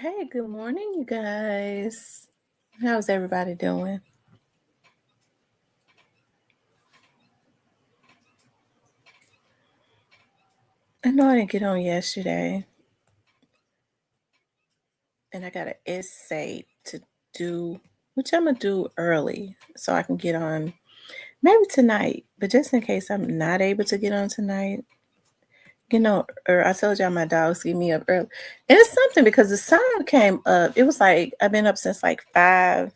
Hey, good morning, you guys. How's everybody doing? I know I didn't get on yesterday, and I got an essay to do, which I'm gonna do early so I can get on maybe tonight. But just in case I'm not able to get on tonight, or I told y'all my dogs get me up early. And it's something because the sun came up. It was like I've been up since like 5,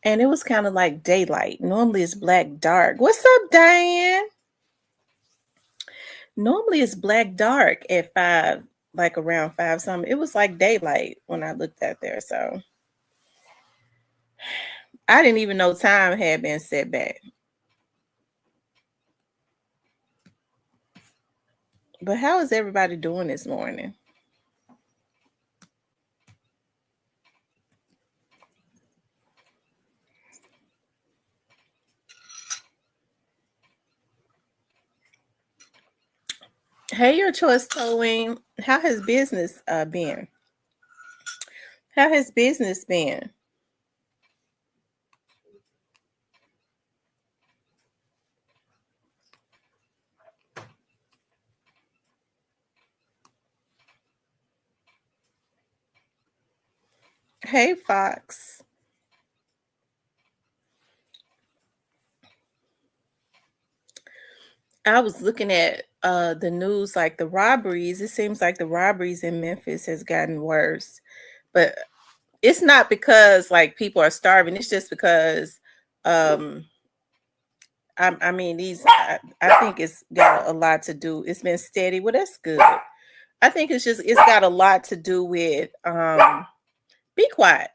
and it was kind of like daylight. Normally it's black dark. What's up, Diane? Normally it's black dark at 5, like around 5 something. It was like daylight when I looked at there. So I didn't even know time had been set back. But how is everybody doing this morning? Hey, your choice towing. How has business been? How has business been? Hey, Fox. I was looking at the news, like the robberies. It seems like the robberies in Memphis has gotten worse. But it's not because like people are starving. It's just because um I mean I think it's got a lot to do. It's been steady. Well, that's good. I think it's got a lot to do with be quiet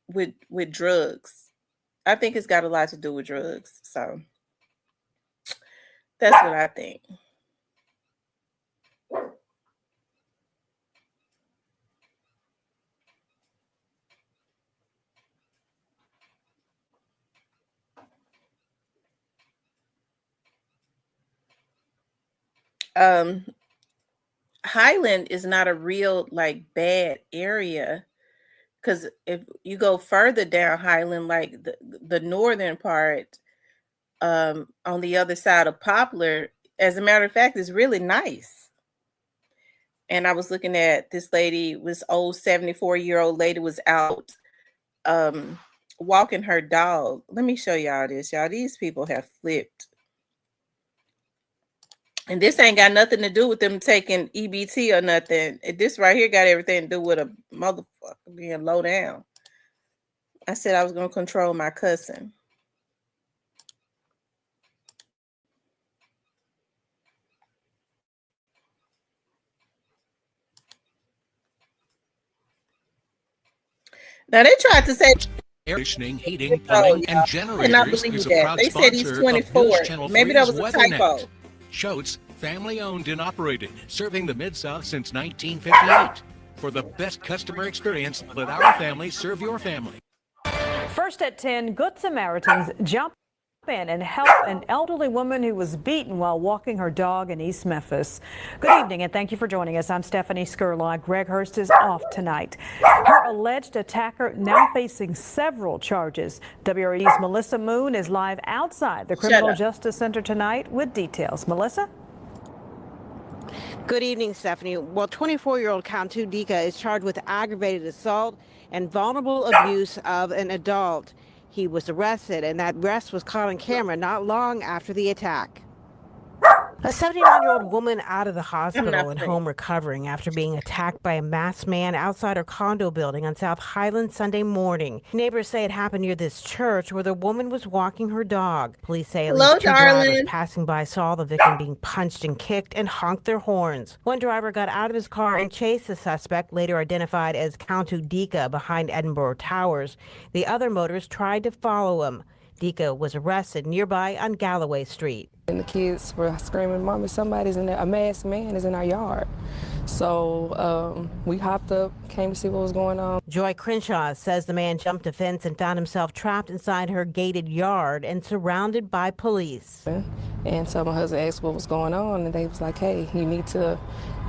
with drugs. I think it's got a lot to do with drugs. So that's what I think. Um Highland is not a real like bad area because if you go further down Highland, like the northern part, on the other side of Poplar, as a matter of fact, is really nice. And I was looking at this lady, this old 74-year-old lady was out um walking her dog. Let me show y'all this. Y'all, these people have flipped. And this ain't got nothing to do with them taking EBT or nothing. This right here got everything to do with a motherfucker being low down. I said I was gonna control my cussing. Now they tried to say air conditioning, heating, plumbing, and generators is a proud they said he's sponsor 24. of News Channel Maybe that 3's was a WeatherNet. typo. Shotes, family-owned and operated, serving the Mid-South since 1958. For the best customer experience, let our family serve your family. First at 10, Good Samaritans jump in and help an elderly woman who was beaten while walking her dog in East Memphis. Good evening and thank you for joining us. I'm Stephanie Skurlock. Greg Hurst is off tonight. Her alleged attacker now facing several charges. WRE's Melissa Moon is live outside the Criminal Justice Center tonight with details. Melissa? Good evening, Stephanie. Well, 24-year-old Cantu Dika is charged with aggravated assault and vulnerable abuse of an adult. He was arrested, and that arrest was caught on camera not long after the attack. A 79-year-old woman out of the hospital and home recovering after being attacked by a masked man outside her condo building on South Highland Sunday morning. Neighbors say it happened near this church where the woman was walking her dog. Police say at least 2 drivers passing by saw the victim being punched and kicked and honked their horns. One driver got out of his car and chased the suspect, later identified as Cantu Dika, behind Edinburgh Towers. The other motorist tried to follow him. Dika was arrested nearby on Galloway Street. And the kids were screaming, "Mommy, somebody's in there, a masked man is in our yard." So we hopped up, came to see what was going on. Joy Crenshaw says the man jumped a fence and found himself trapped inside her gated yard and surrounded by police. And so my husband asked what was going on, and they was like, hey, you need to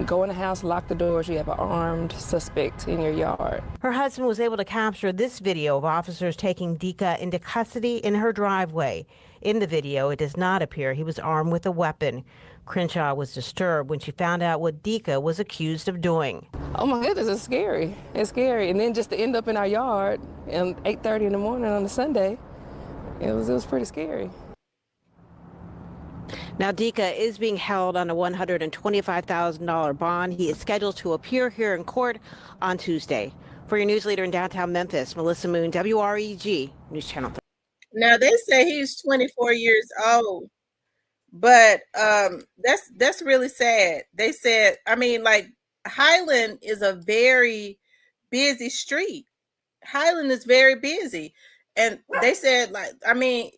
go in the house, lock the doors. You have an armed suspect in your yard. Her husband was able to capture this video of officers taking Dika into custody in her driveway. In the video, it does not appear he was armed with a weapon. Crenshaw was disturbed when she found out what Dika was accused of doing. Oh my goodness, it's scary. It's scary. And then just to end up in our yard at 8:30 in the morning on a Sunday, it was pretty scary. Now, Dika is being held on a $125,000 bond. He is scheduled to appear here in court on Tuesday. For your news leader in downtown Memphis, Melissa Moon, WREG News Channel 3. Now they say he's 24 years old, but that's really sad. They said, I mean, like, Highland is a very busy street. Highland is very busy, and they said, like, I mean,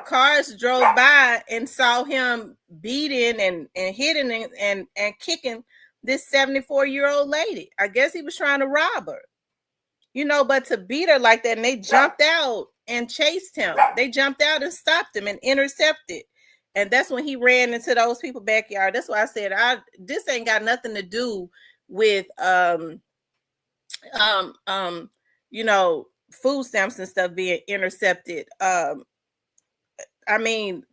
cars drove by and saw him beating and hitting and kicking this 74-year-old lady. I guess he was trying to rob her, you know, but to beat her like that, and they jumped out and chased him. They jumped out and stopped him and intercepted. And that's when he ran into those people's backyard. That's why I said, this ain't got nothing to do with you know, food stamps and stuff being intercepted. I mean,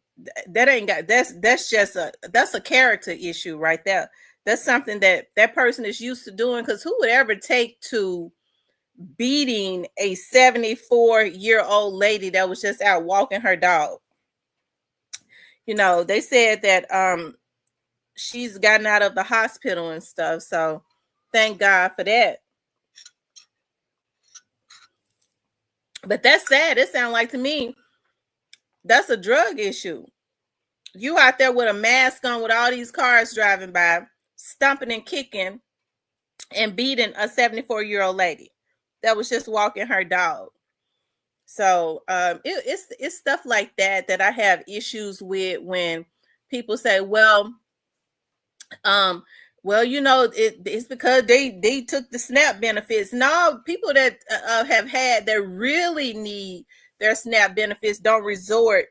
that ain't got, that's a character issue right there. That's something that person is used to doing, because who would ever take to beating a 74-year-old lady that was just out walking her dog? You know, they said that she's gotten out of the hospital and stuff, so thank God for that. But that's sad. It sounds like to me that's a drug issue. You out there with a mask on with all these cars driving by, stomping and kicking and beating a 74-year-old lady that was just walking her dog. So it's stuff like that I have issues with, when people say, well, you know, it's because they took the SNAP benefits. No, people that that really need their SNAP benefits don't resort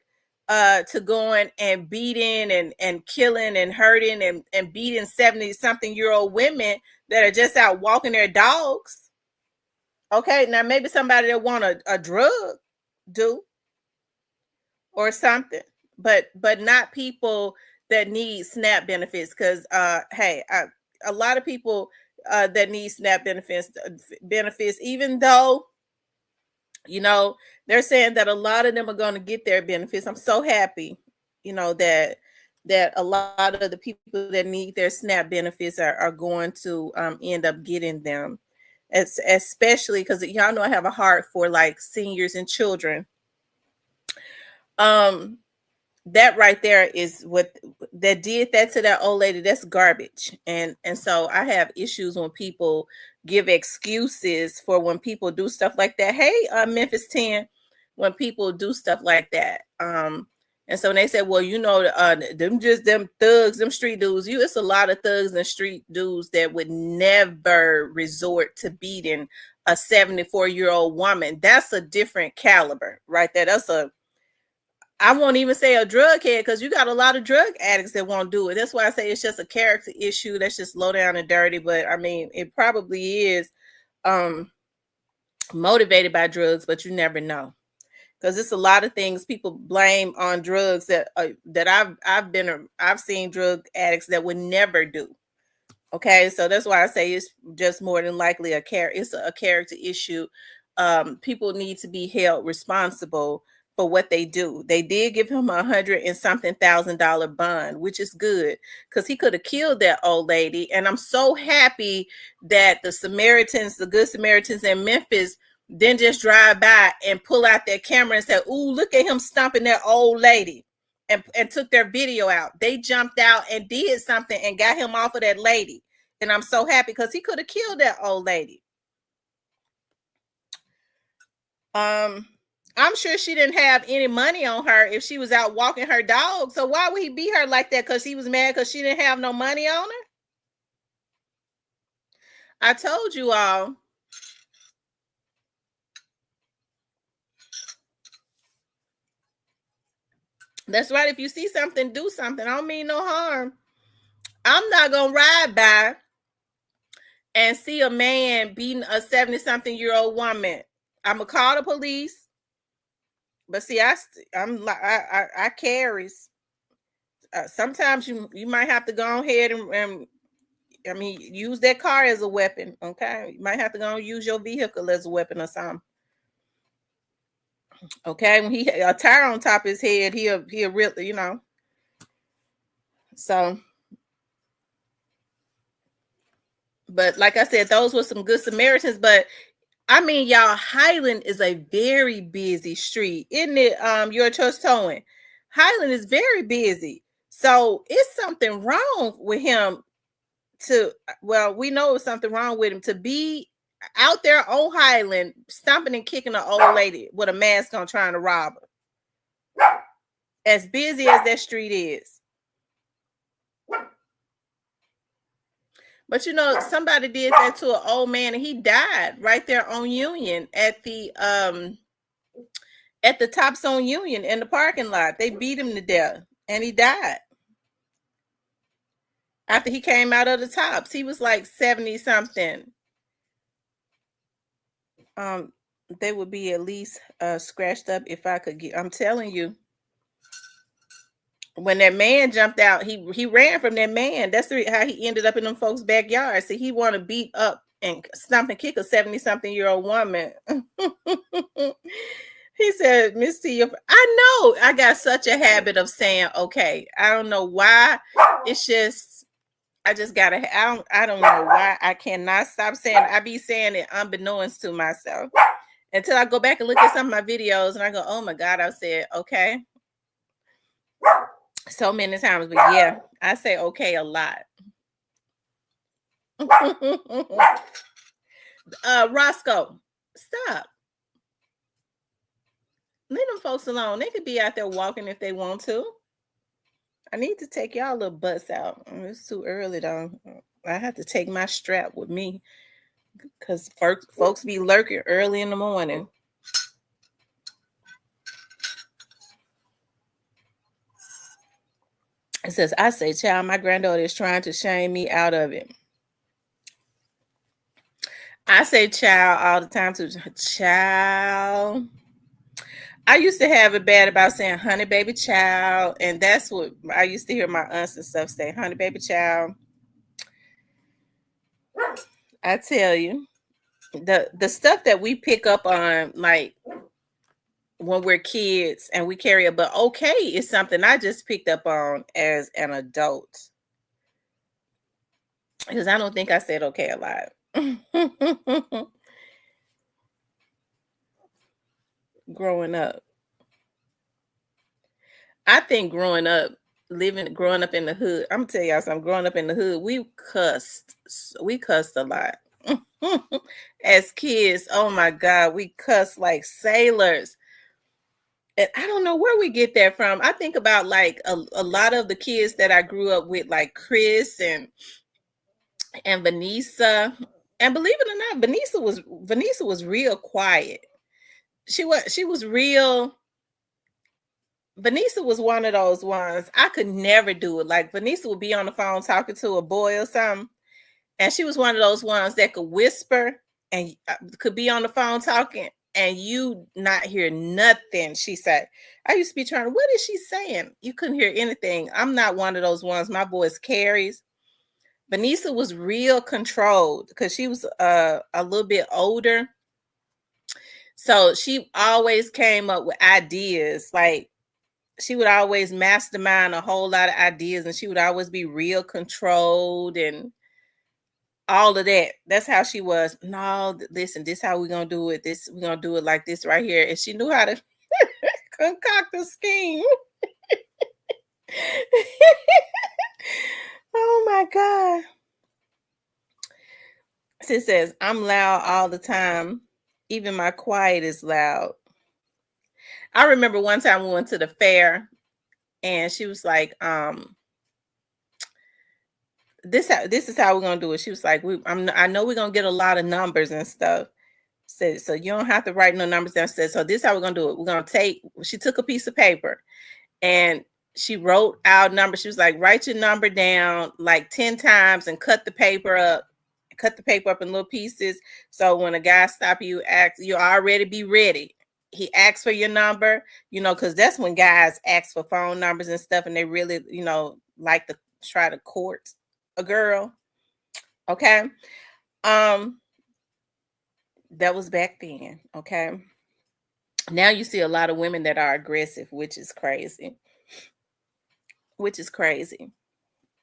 to going and beating and killing and hurting and beating 70-something-year-old women that are just out walking their dogs. Okay, now maybe somebody that want a drug do or something, but not people that need SNAP benefits. Because hey, a lot of people that need SNAP benefits, even though, you know, they're saying that a lot of them are going to get their benefits. I'm so happy, you know, that a lot of the people that need their SNAP benefits are going to end up getting them. Especially because y'all know I have a heart for like seniors and children. That right there is what that did that to that old lady. That's garbage. And so I have issues when people give excuses for when people do stuff like that. Hey, Memphis 10, when people do stuff like that. And so when they said, well, you know, them thugs, them street dudes, it's a lot of thugs and street dudes that would never resort to beating a 74-year-old woman. That's a different caliber right there. I won't even say a drug head, because you got a lot of drug addicts that won't do it. That's why I say it's just a character issue. That's just low down and dirty. But I mean, it probably is motivated by drugs, but you never know. Because it's a lot of things people blame on drugs that I've seen drug addicts that would never do. Okay, so that's why I say it's just more than likely a character issue. People need to be held responsible for what they do. They did give him $100,000 bond, which is good, because he could have killed that old lady. And I'm so happy that the Good Samaritans in Memphis didn't just drive by and pull out their camera and say, ooh, look at him stomping that old lady, and took their video out. They jumped out and did something and got him off of that lady. And I'm so happy, because he could have killed that old lady. I'm sure she didn't have any money on her if she was out walking her dog. So why would he beat her like that? Because he was mad because she didn't have no money on her? I told you all. That's right. If you see something, do something. I don't mean no harm. I'm not going to ride by and see a man beating a 70-something-year-old woman. I'm going to call the police. But see, I carries. Sometimes you might have to go ahead and I mean, use that car as a weapon. Okay, you might have to go and use your vehicle as a weapon or something. Okay, when he a tire on top of his head, he'll really, you know. So, but like I said, those were some good Samaritans. But I mean, y'all, Highland is a very busy street, isn't it? Your Trust Towing. Highland is very busy. So it's something wrong with him we know it's something wrong with him to be out there on Highland stomping and kicking an old lady with a mask on trying to rob her. As busy as that street is. But you know, somebody did that to an old man and he died right there on Union at the Tops on Union in the parking lot. They beat him to death and he died. After he came out of the Tops, he was like 70 something. They would be at least scratched up if I could get. I'm telling you, when that man jumped out, he ran from that man. That's how he ended up in them folks' backyard. See, he want to beat up and stomp and kick a 70-something-year-old woman. He said, Miss T, I know I got such a habit of saying, okay, I don't know why. It's just. I just gotta. I don't know why I cannot stop saying it. I be saying it unbeknownst to myself until I go back and look at some of my videos and I go, "Oh my God!" I said, "Okay," so many times. But yeah, I say "okay" a lot. Roscoe, stop. Leave them folks alone. They could be out there walking if they want to. I need to take y'all little butts out. It's too early though. I have to take my strap with me because folks be lurking early in the morning. It says, I say, child, my granddaughter is trying to shame me out of it. I say child all the time to child. I used to have it bad about saying honey baby child, and that's what I used to hear my aunts and stuff say, honey baby child. I tell you, the stuff that we pick up on, like when we're kids and we carry it, but okay is something I just picked up on as an adult. Because I don't think I said okay a lot. Growing up. I think growing up in the hood, I'm gonna tell y'all something. Growing up in the hood, we cussed a lot. As kids, oh my God, we cussed like sailors. And I don't know where we get that from. I think about like a lot of the kids that I grew up with, like Chris and Vanessa. And believe it or not, Vanessa was real quiet. She was real. Vanessa was one of those ones. I could never do it. Like Vanessa would be on the phone talking to a boy or something. And she was one of those ones that could whisper and could be on the phone talking and you not hear nothing she said. I used to be trying to, what is she saying? You couldn't hear anything. I'm not one of those ones. My voice carries. Vanessa was real controlled because she was a little bit older. So she always came up with ideas. Like she would always mastermind a whole lot of ideas and she would always be real controlled and all of that. That's how she was. No, listen, this how we're going to do it. We're going to do it like this right here. And she knew how to concoct a scheme. Oh my God. She says, I'm loud all the time. Even my quiet is loud. I remember one time we went to the fair and she was like, this is how we're gonna do it. She was like, I know we're gonna get a lot of numbers and stuff. Said, so you don't have to write no numbers down. Said, so this is how we're gonna do it. We're gonna she took a piece of paper and she wrote out numbers. She was like, write your number down like 10 times and cut the paper up in little pieces. So when a guy stop you, you already be ready. He asks for your number, because that's when guys ask for phone numbers and stuff, and they really, like to try to court a girl. Okay. That was back then. Okay. Now you see a lot of women that are aggressive, which is crazy.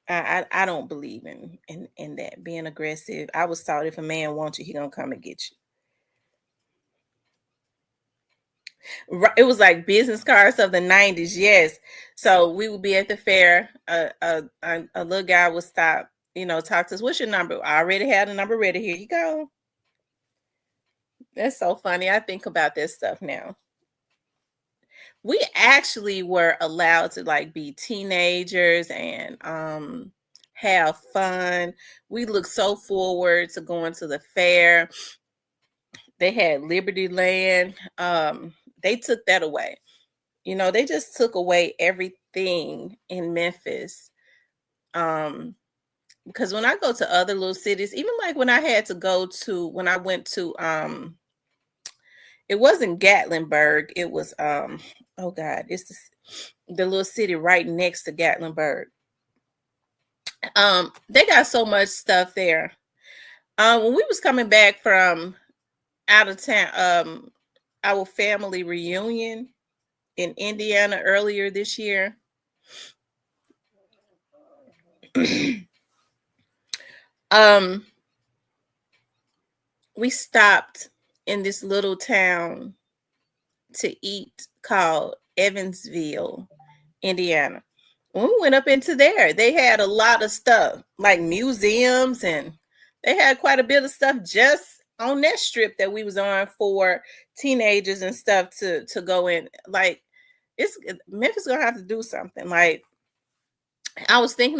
I don't believe in that, being aggressive. I was taught if a man wants you, he gonna come and get you. It was like business cards of the 90s. Yes. So we would be at the fair. A little guy would stop, talk to us. What's your number? I already had a number ready. Here you go. That's so funny. I think about this stuff now. We actually were allowed to like be teenagers and have fun. We looked so forward to going to the fair. They had Liberty Land. They took that away. They just took away everything in Memphis. Because when I go to other little cities, even like when I went to it wasn't Gatlinburg. It was oh God, it's the little city right next to Gatlinburg. They got so much stuff there. When we was coming back from out of town, our family reunion in Indiana earlier this year. We stopped in this little town to eat called Evansville, Indiana. When we went up into there, they had a lot of stuff like museums, and they had quite a bit of stuff just on that strip that we was on for teenagers and stuff to go in. Like, Memphis gonna have to do something. Like, I was talking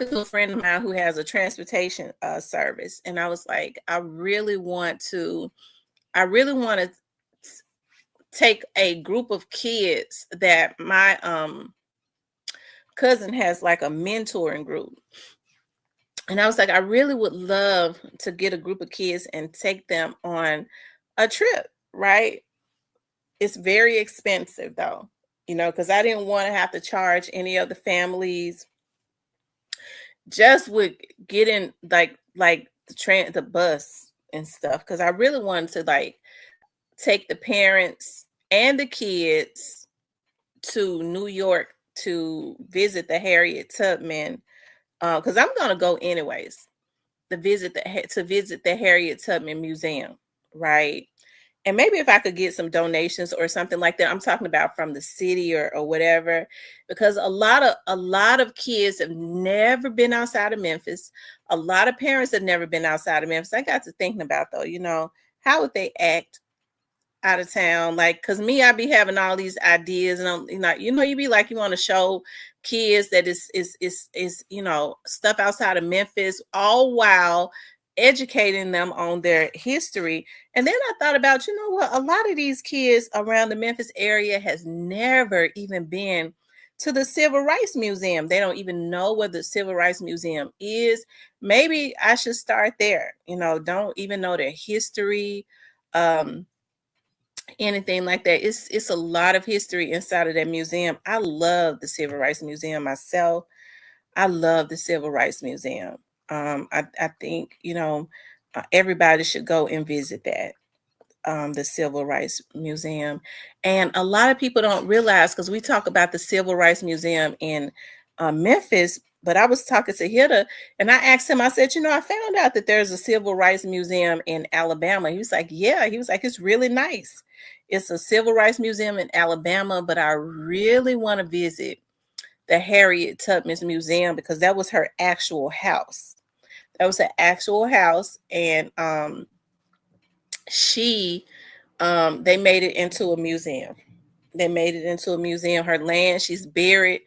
to a friend of mine who has a transportation service, and I was like, I really want to take a group of kids that my cousin has, like a mentoring group. And I was like, I really would love to get a group of kids and take them on a trip, right? It's very expensive though, because I didn't want to have to charge any of the families just with getting like the bus and stuff. Because I really wanted to like take the parents and the kids to New York to visit the Harriet Tubman, because I'm gonna go anyways to visit the Harriet Tubman Museum, right? And maybe if I could get some donations or something like that, I'm talking about from the city or whatever, because a lot of kids have never been outside of Memphis. A lot of parents have never been outside of Memphis. I got to thinking about though, how would they act out of town? Like, because me, I be having all these ideas, and I'm you be like, you want to show kids that is stuff outside of Memphis, all while educating them on their history. And then I thought about, what, a lot of these kids around the Memphis area has never even been to the Civil Rights Museum. They don't even know where the Civil Rights Museum is. Maybe I should start there. Don't even know their history, anything like that. It's a lot of history inside of that museum. I love the Civil Rights Museum myself. I love the Civil Rights Museum. I think, everybody should go and visit that, the Civil Rights Museum. And a lot of people don't realize, because we talk about the Civil Rights Museum in Memphis, but I was talking to Hilda and I asked him, I said, I found out that there's a Civil Rights Museum in Alabama. He was like, yeah. He was like, it's really nice. It's a Civil Rights Museum in Alabama, but I really want to visit the Harriet Tubman Museum because that was her actual house. That was an actual house, and they made it into a museum. Her land, she's buried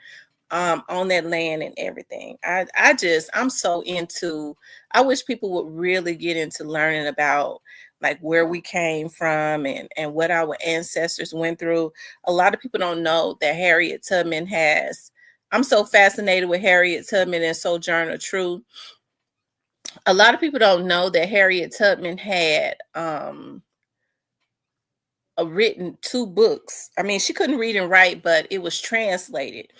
on that land and everything. I'm so into, I wish people would really get into learning about like where we came from and what our ancestors went through. A lot of people don't know that Harriet Tubman I'm so fascinated with Harriet Tubman and Sojourner Truth. A lot of people don't know that Harriet Tubman had written 2 books. I mean, she couldn't read and write, but it was translated.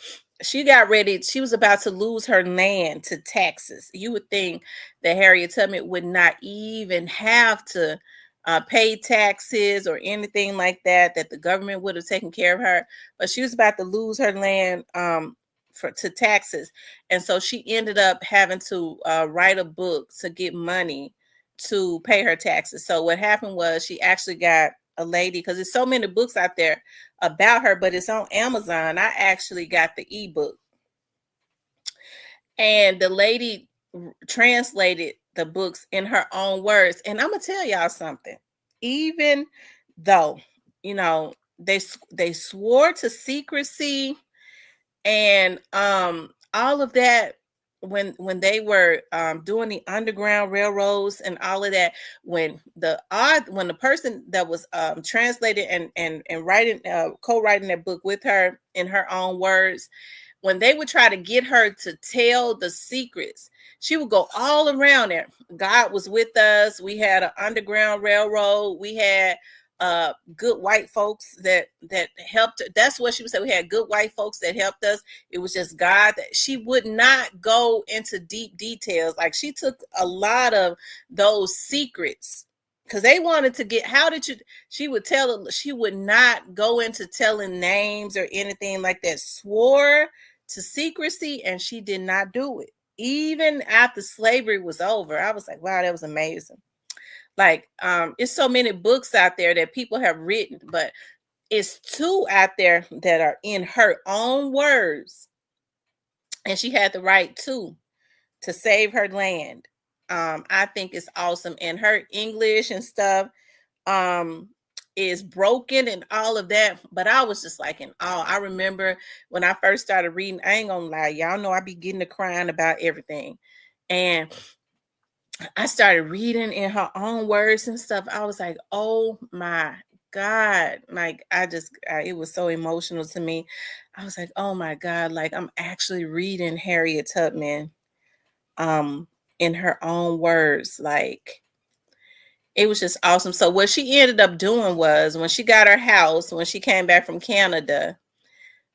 She got ready. She was about to lose her land to taxes. You would think that Harriet Tubman would not even have to pay taxes or anything like that, that the government would have taken care of her. But she was about to lose her land to taxes. And so she ended up having to write a book to get money to pay her taxes. So what happened was she actually got a lady, because there's so many books out there about her, but it's on Amazon. I actually got the ebook, and the lady translated the books in her own words. And I'm gonna tell y'all something. Even though, you know, they swore to secrecy and all of that, when they were doing the Underground Railroads and all of that, when the person that was translated and writing co-writing that book with her in her own words, when they would try to get her to tell the secrets, she would go all around there. God was with us. We had an Underground Railroad. We had good white folks that helped. That's what she would say. We had good white folks that helped us. It was just God. That she would not go into deep details. Like, she took a lot of those secrets because they wanted to get, she would not go into telling names or anything like that. Swore to secrecy, and she did not do it. Even after slavery was over. I was like, wow, that was amazing. Like, it's so many books out there that people have written, but it's 2 out there that are in her own words. And she had the right to save her land. I think it's awesome. And her English and stuff is broken and all of that. But I was just like in awe. I remember when I first started reading, I ain't gonna lie, y'all know I be getting to crying about everything. And I started reading in her own words and stuff. I was like, oh my God. Like, it was so emotional to me. I was like, oh my God, like I'm actually reading Harriet Tubman in her own words. Like, it was just awesome. So what she ended up doing was, when she got her house, when she came back from Canada,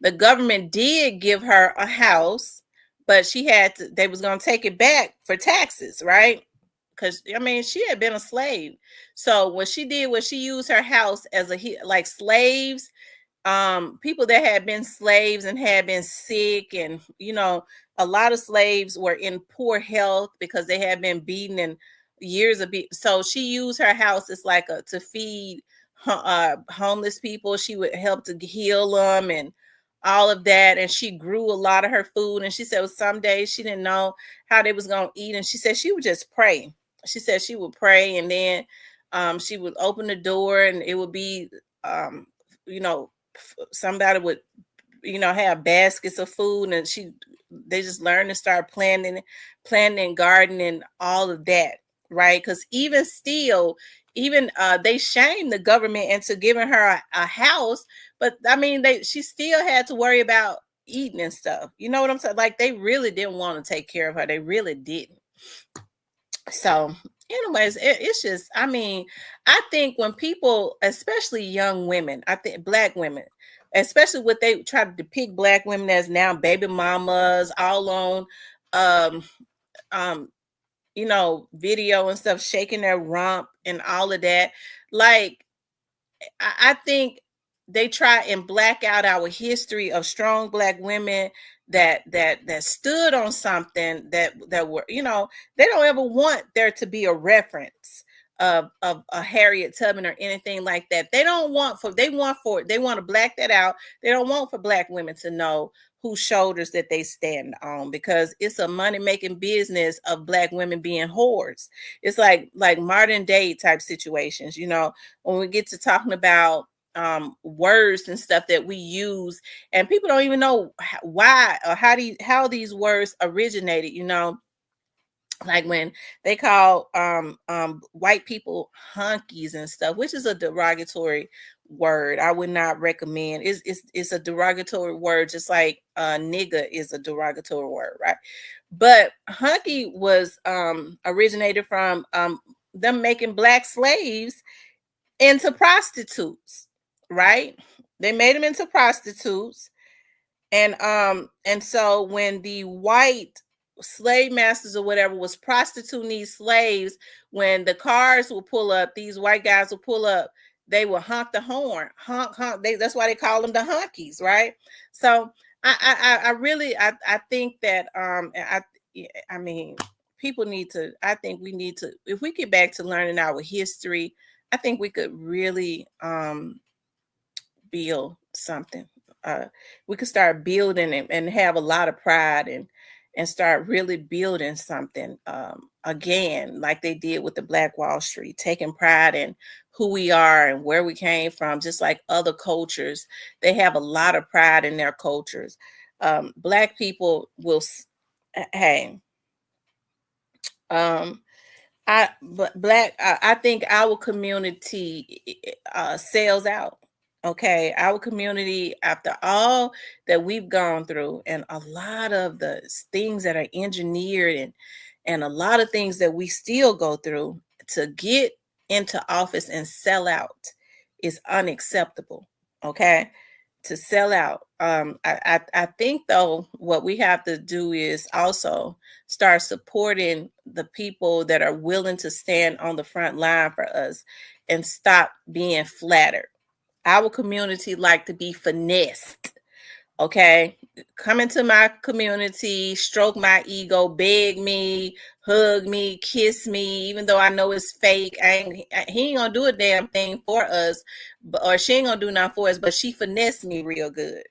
the government did give her a house, but they was going to take it back for taxes, right? Because, I mean, she had been a slave. So what she did was she used her house as like slaves, people that had been slaves and had been sick. And, you know, a lot of slaves were in poor health because they had been beaten and years of so she used her house as like to feed homeless people. She would help to heal them and all of that. And she grew a lot of her food. And she said, well, some days she didn't know how they was going to eat. And she said she would just pray. She said she would pray, and then she would open the door, and it would be, you know, somebody would, you know, have baskets of food, and they just learned to start planting and gardening, all of that, right? Because even still, they shamed the government into giving her a house, but I mean, she still had to worry about eating and stuff. You know what I'm saying? Like, they really didn't want to take care of her. They really didn't. So anyways, it's just, I mean, I think when people, especially young women, I think Black women, especially what they try to depict Black women as now, baby mamas, all on, you know, video and stuff, shaking their rump and all of that. Like, I think they try and black out our history of strong Black women that stood on something that were, you know, they don't ever want there to be a reference of a Harriet Tubman or anything like that. They want to black that out. They don't want for Black women to know whose shoulders that they stand on, because it's a money-making business of Black women being whores. It's like modern day type situations, you know, when we get to talking about words and stuff that we use, and people don't even know why or how these words originated. Like when they call white people hunkies and stuff, which is a derogatory word. I would not recommend. It's a derogatory word, just like nigga is a derogatory word, right? But hunky was originated from them making black slaves into prostitutes, right? They made them into prostitutes. And so when the white slave masters or whatever was prostituting these slaves, when the cars will pull up, these white guys will pull up, they will honk the horn, honk. That's why they call them the honkies, right? So I really think that I mean, people need to. I think we need to. If we get back to learning our history, I think we could really build something. We could start building and have a lot of pride and start really building something again, like they did with the Black Wall Street, taking pride in who we are and where we came from. Just like other cultures, they have a lot of pride in their cultures. Black people will, hey, I think our community sells out. Okay, our community, after all that we've gone through, and a lot of the things that are engineered, and a lot of things that we still go through to get into office and sell out is unacceptable. Okay, to sell out. I think though what we have to do is also start supporting the people that are willing to stand on the front line for us and stop being flattered. Our community like to be finessed. Okay, come into my community, stroke my ego, beg me, hug me, kiss me, even though I know it's fake. He ain't gonna do a damn thing for us, or she ain't gonna do nothing for us, but she finessed me real good,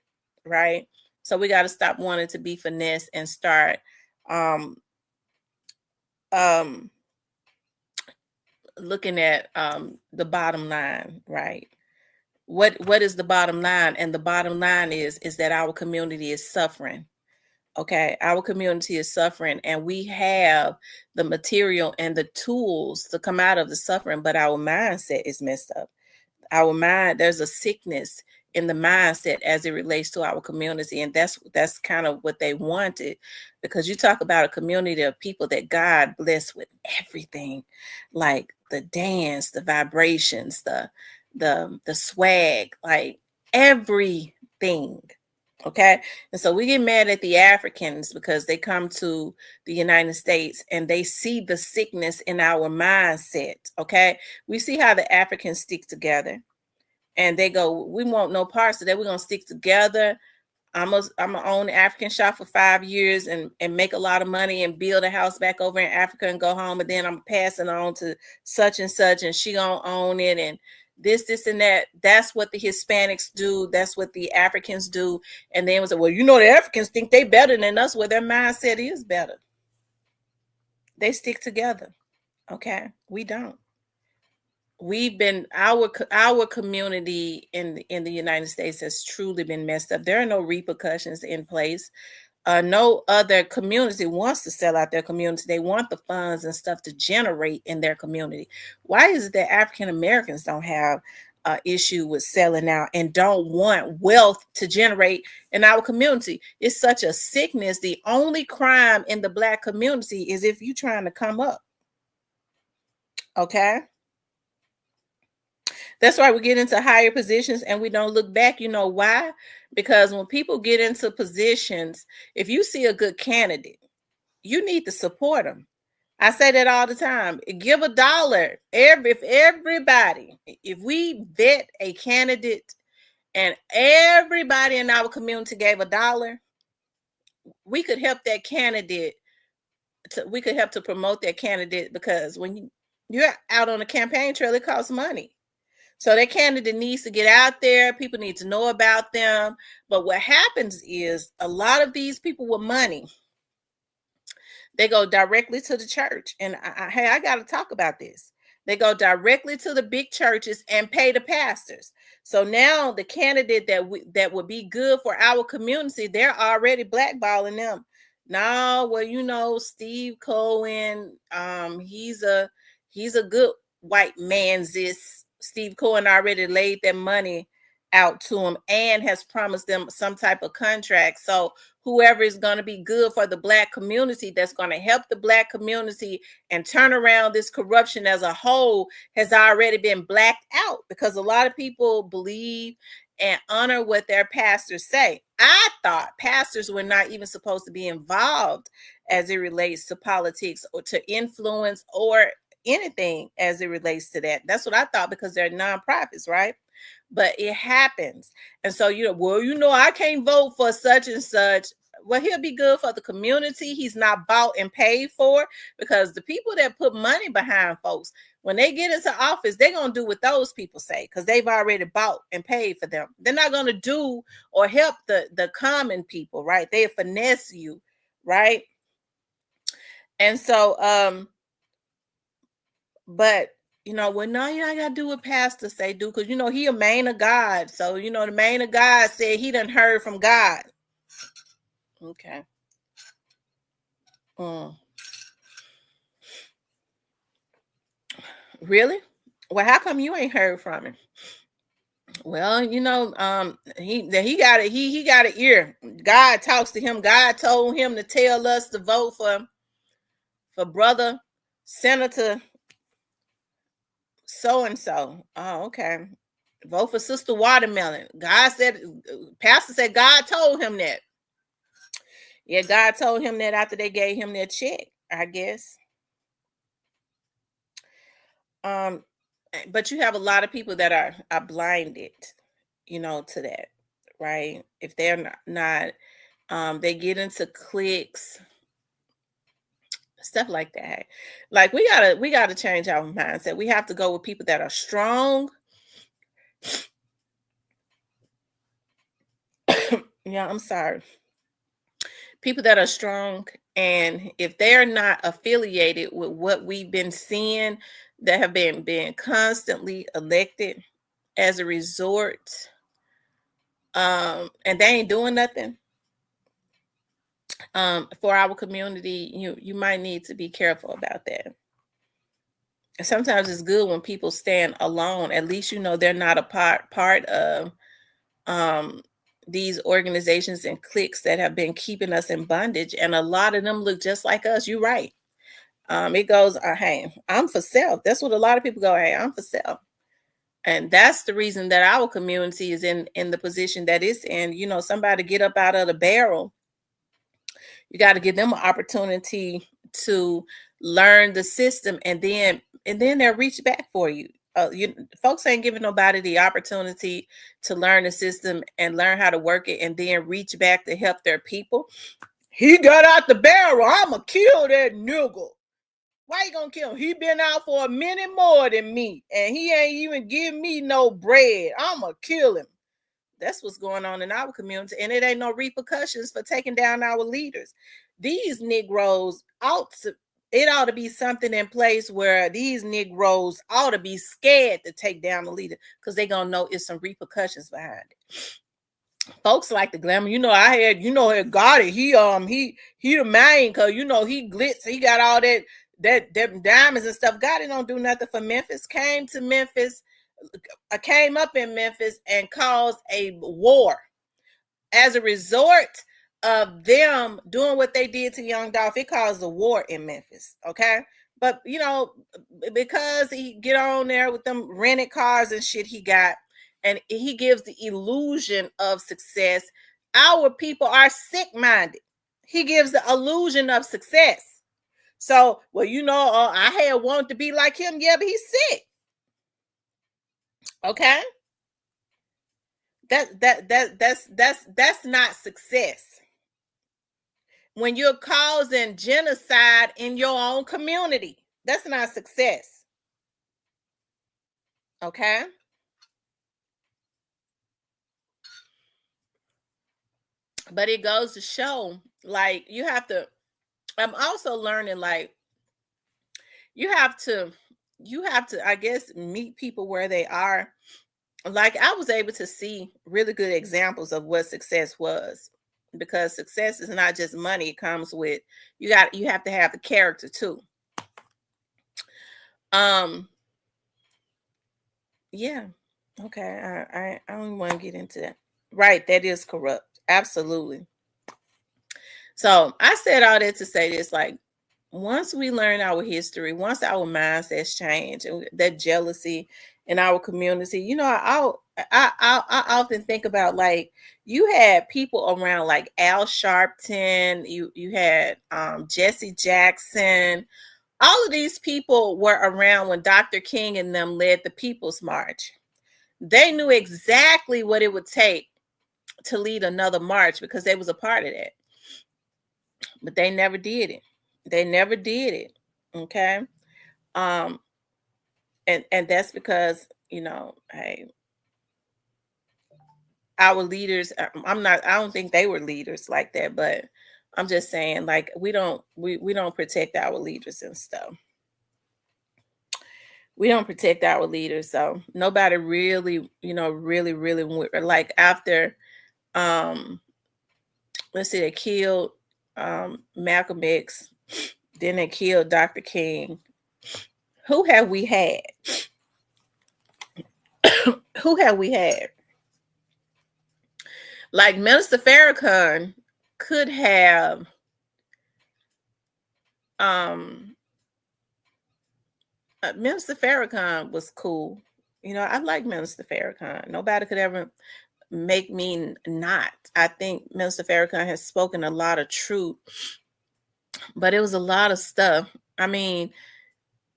right? So we got to stop wanting to be finessed and start looking at the bottom line, right? What is the bottom line? And the bottom line is that our community is suffering. Okay, our community is suffering, and we have the material and the tools to come out of the suffering, but our mindset is messed up. Our mind, there's a sickness in the mindset as it relates to our community, and that's kind of what they wanted, because you talk about a community of people that God blessed with everything, like the dance, the vibrations, the swag, like everything. Okay, and so we get mad at the Africans because they come to the United States and they see the sickness in our mindset. Okay, we see how the Africans stick together, and they go, "We want no parts of that. We're gonna stick together. I'm gonna own the African shop for 5 years and make a lot of money and build a house back over in Africa and go home, and then I'm passing on to such and such, and she gonna own it, and this and that." That's what the Hispanics do. That's what the Africans do. And then was like, well, the Africans think they better than us. Well, their mindset is better. They stick together. Okay, we don't. We've been our community in the United States has truly been messed up. There are no repercussions in place. No other community wants to sell out their community. They want the funds and stuff to generate in their community. Why is it that African Americans don't have an issue with selling out and don't want wealth to generate in our community? It's such a sickness. The only crime in the Black community is if you're trying to come up. Okay? That's why we get into higher positions and we don't look back. You know why? Because when people get into positions, if you see a good candidate, you need to support them. I say that all the time. Give $1. If we vet a candidate and everybody in our community gave $1, we could help that candidate. We could help to promote that candidate, because when you're out on a campaign trail, it costs money. So that candidate needs to get out there. People need to know about them. But what happens is a lot of these people with money, they go directly to the church. And I got to talk about this. They go directly to the big churches and pay the pastors. So now the candidate that would be good for our community, they're already blackballing them. No, well, Steve Cohen, he's a good white man. Steve Cohen already laid that money out to him and has promised them some type of contract. So whoever is going to be good for the Black community, that's going to help the Black community and turn around this corruption as a whole, has already been blacked out, because a lot of people believe and honor what their pastors say. I thought pastors were not even supposed to be involved as it relates to politics or to influence or anything as it relates to that. That's what I thought, because they're nonprofits, right? But it happens. And so, I can't vote for such and such. Well, he'll be good for the community. He's not bought and paid for, because the people that put money behind folks, when they get into office, they're going to do what those people say, because they've already bought and paid for them. They're not going to do or help the common people, right? They finesse you, right? And so, but no, you ain't got to do what pastor say, do, because, he a man of God. So, the man of God said he done heard from God. Okay. Really? Well, how come you ain't heard from him? Well, he got it. He got an ear. God talks to him. God told him to tell us to vote for brother Senator so-and-so. Oh, okay. Vote for Sister Watermelon. Pastor said God told him that. Yeah, God told him that after they gave him their check, I guess. But you have a lot of people that are blinded, to that, right? If they're not they get into cliques, stuff like that. Like we gotta change our mindset. We have to go with people that are strong. Yeah, I'm sorry. People that are strong, and if they're not affiliated with what we've been seeing, that have been constantly elected as a resort, and they ain't doing nothing for our community, you might need to be careful about that. Sometimes it's good when people stand alone. At least they're not a part of these organizations and cliques that have been keeping us in bondage, and a lot of them look just like us. You're right. It goes, hey, I'm for self. That's what a lot of people go, hey, I'm for self. And that's the reason that our community is in the position that it's in. Somebody get up out of the barrel. You got to give them an opportunity to learn the system, and then they'll reach back for you. Folks ain't giving nobody the opportunity to learn the system and learn how to work it and then reach back to help their people. He got out the barrel. I'ma kill that nigga. Why you gonna kill him? He been out for a minute more than me, and he ain't even give me no bread. I'ma kill him. That's what's going on in our community, and it ain't no repercussions for taking down our leaders. These Negroes it ought to be something in place where these Negroes ought to be scared to take down the leader, because they're gonna know it's some repercussions behind it. Folks like the glamour. I had, got it. He the man, because he glitz. He got all that diamonds and stuff. God, it don't do nothing for Memphis. Came up in Memphis and caused a war as a result of them doing what they did to Young Dolph. It caused a war in Memphis. Okay. But because he get on there with them rented cars and shit he got, and he gives the illusion of success, our people are sick-minded. He gives the illusion of success. So, I had wanted to be like him. Yeah, but he's sick. Okay. That's not success. When you're causing genocide in your own community, that's not success. Okay. But it goes to show, like, I'm also learning, like, you have to you have to, I guess, meet people where they are. Like I was able to see really good examples of what success was, because success is not just money. It comes with, you have to have the character too. Yeah. Okay. I don't want to get into that. Right. That is corrupt. Absolutely. So I said all that to say this, like, once we learn our history, once our mindsets change, and that jealousy in our community, I often think about, like, you had people around like Al Sharpton, you had Jesse Jackson. All of these people were around when Dr. King and them led the People's March. They knew exactly what it would take to lead another march because they was a part of that. But they never did it. They never did it. Okay. And that's because, hey, our leaders, I don't think they were leaders like that, but I'm just saying, like, we don't protect our leaders and stuff. We don't protect our leaders. So nobody really, really, like, after, let's see, they killed Malcolm X, then they killed Dr. King. Who have we had? Who have we had? Like, Minister Farrakhan could have Minister Farrakhan was cool. I like Minister Farrakhan. Nobody could ever make me not. I think Minister Farrakhan has spoken a lot of truth, but it was a lot of stuff. I mean,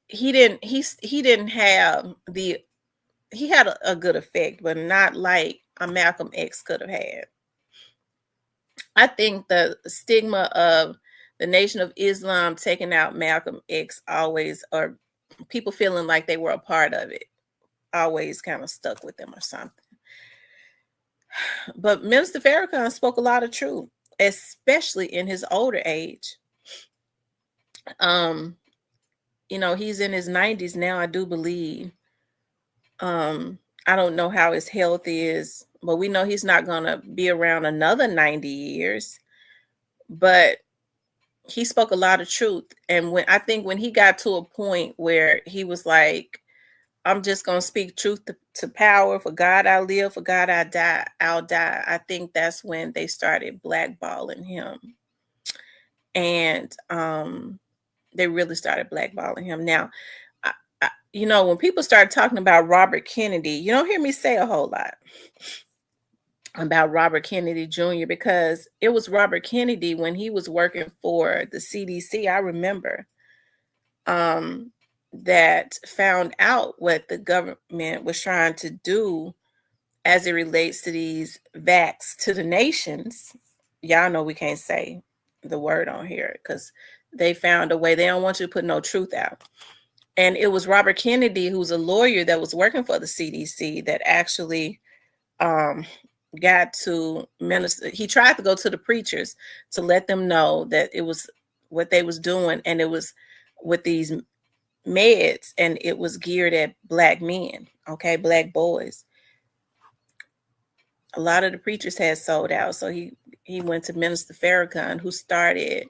he didn't have he had a good effect, but not like a Malcolm X could have had. I think the stigma of the Nation of Islam taking out Malcolm X always, or people feeling like they were a part of it, always kind of stuck with them or something. But Minister Farrakhan spoke a lot of truth, especially in his older age. He's in his 90s now, I do believe. I don't know how his health is, but we know he's not going to be around another 90 years. But he spoke a lot of truth. And when he got to a point where he was like, I'm just going to speak truth to power. For God, I live. For God, I'll die. I think that's when they started blackballing him. And they really started blackballing him. Now, when people start talking about Robert Kennedy, you don't hear me say a whole lot about Robert Kennedy Jr. because it was Robert Kennedy when he was working for the CDC. I remember that found out what the government was trying to do as it relates to these vax to the nations. Y'all know we can't say the word on here because they found a way. They don't want you to put no truth out. And it was Robert Kennedy, who's a lawyer that was working for the CDC, that actually got to minister. He tried to go to the preachers to let them know that it was what they was doing, and it was with these meds, and it was geared at Black men, okay, Black boys. A lot of the preachers had sold out, so he went to Minister Farrakhan, who started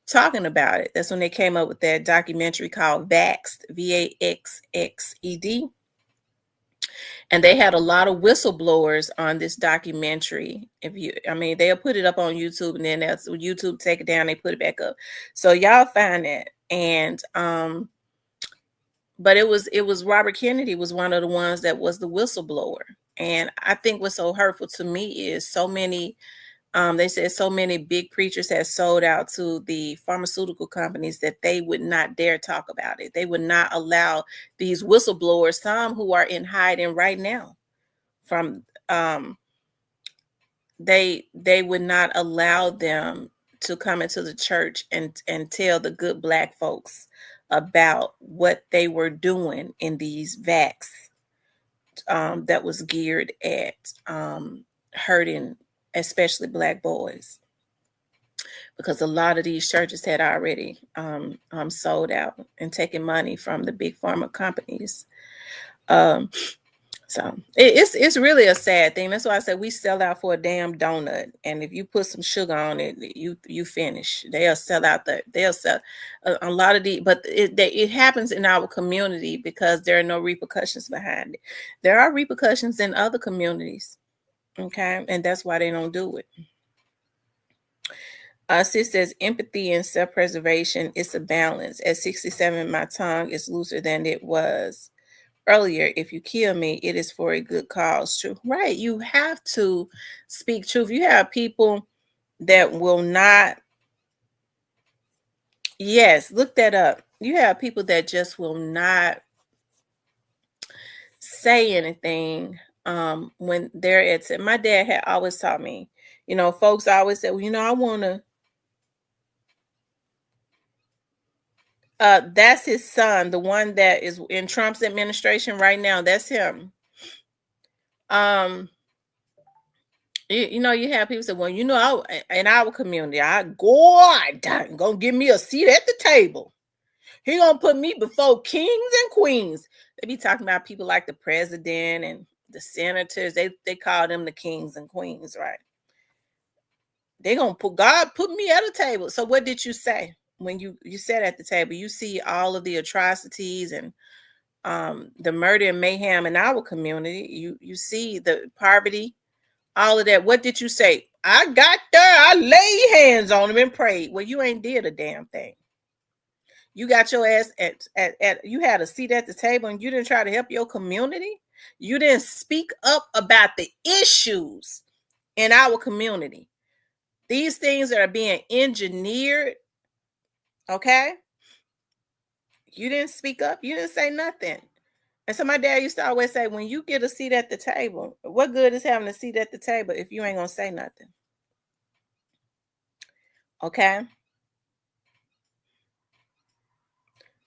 talking about it. That's when they came up with that documentary called Vaxxed, VAXXED. And they had a lot of whistleblowers on this documentary. They'll put it up on YouTube, and then that's YouTube take it down, they put it back up. So y'all find that. And but it was Robert Kennedy was one of the ones that was the whistleblower. And I think what's so hurtful to me is so many they said so many big preachers had sold out to the pharmaceutical companies that they would not dare talk about it. They would not allow these whistleblowers, some who are in hiding right now, from they would not allow them to come into the church and tell the good Black folks about what they were doing in these vax that was geared at hurting especially Black boys. because a lot of these churches had already sold out and taken money from the big pharma companies. So it's really a sad thing. That's why I said we sell out for a damn donut, and if you put some sugar on it, you finish. They'll sell out they'll sell a lot of but it happens in our community because there are no repercussions behind it. There are repercussions in other communities, okay, and that's why they don't do it. Sis says empathy and self-preservation is a balance. At 67, my tongue is looser than it was earlier. If you kill me, it is for a good cause. True, right? You have to speak truth. You have people that will not. Yes, look that up. You have people that just will not say anything when they're at. My dad had always taught me. Folks always say, well, I want to. That's his son, the one that is in Trump's administration right now. That's him. You have people say, well, in our community, God gonna give me a seat at the table. He gonna put me before kings and queens. They be talking about people like the president and the senators. They call them the kings and queens, right? They gonna put me at a table. So what did you say when you sat at the table? You see all of the atrocities and the murder and mayhem in our community. You see the poverty, all of that. What did you say? I got there. I laid hands on him and prayed. Well, you ain't did a damn thing. You got your ass you had a seat at the table and you didn't try to help your community. You didn't speak up about the issues in our community. These things that are being engineered, okay? You didn't speak up. You didn't say nothing. And so my dad used to always say, when you get a seat at the table, what good is having a seat at the table if you ain't going to say nothing? Okay?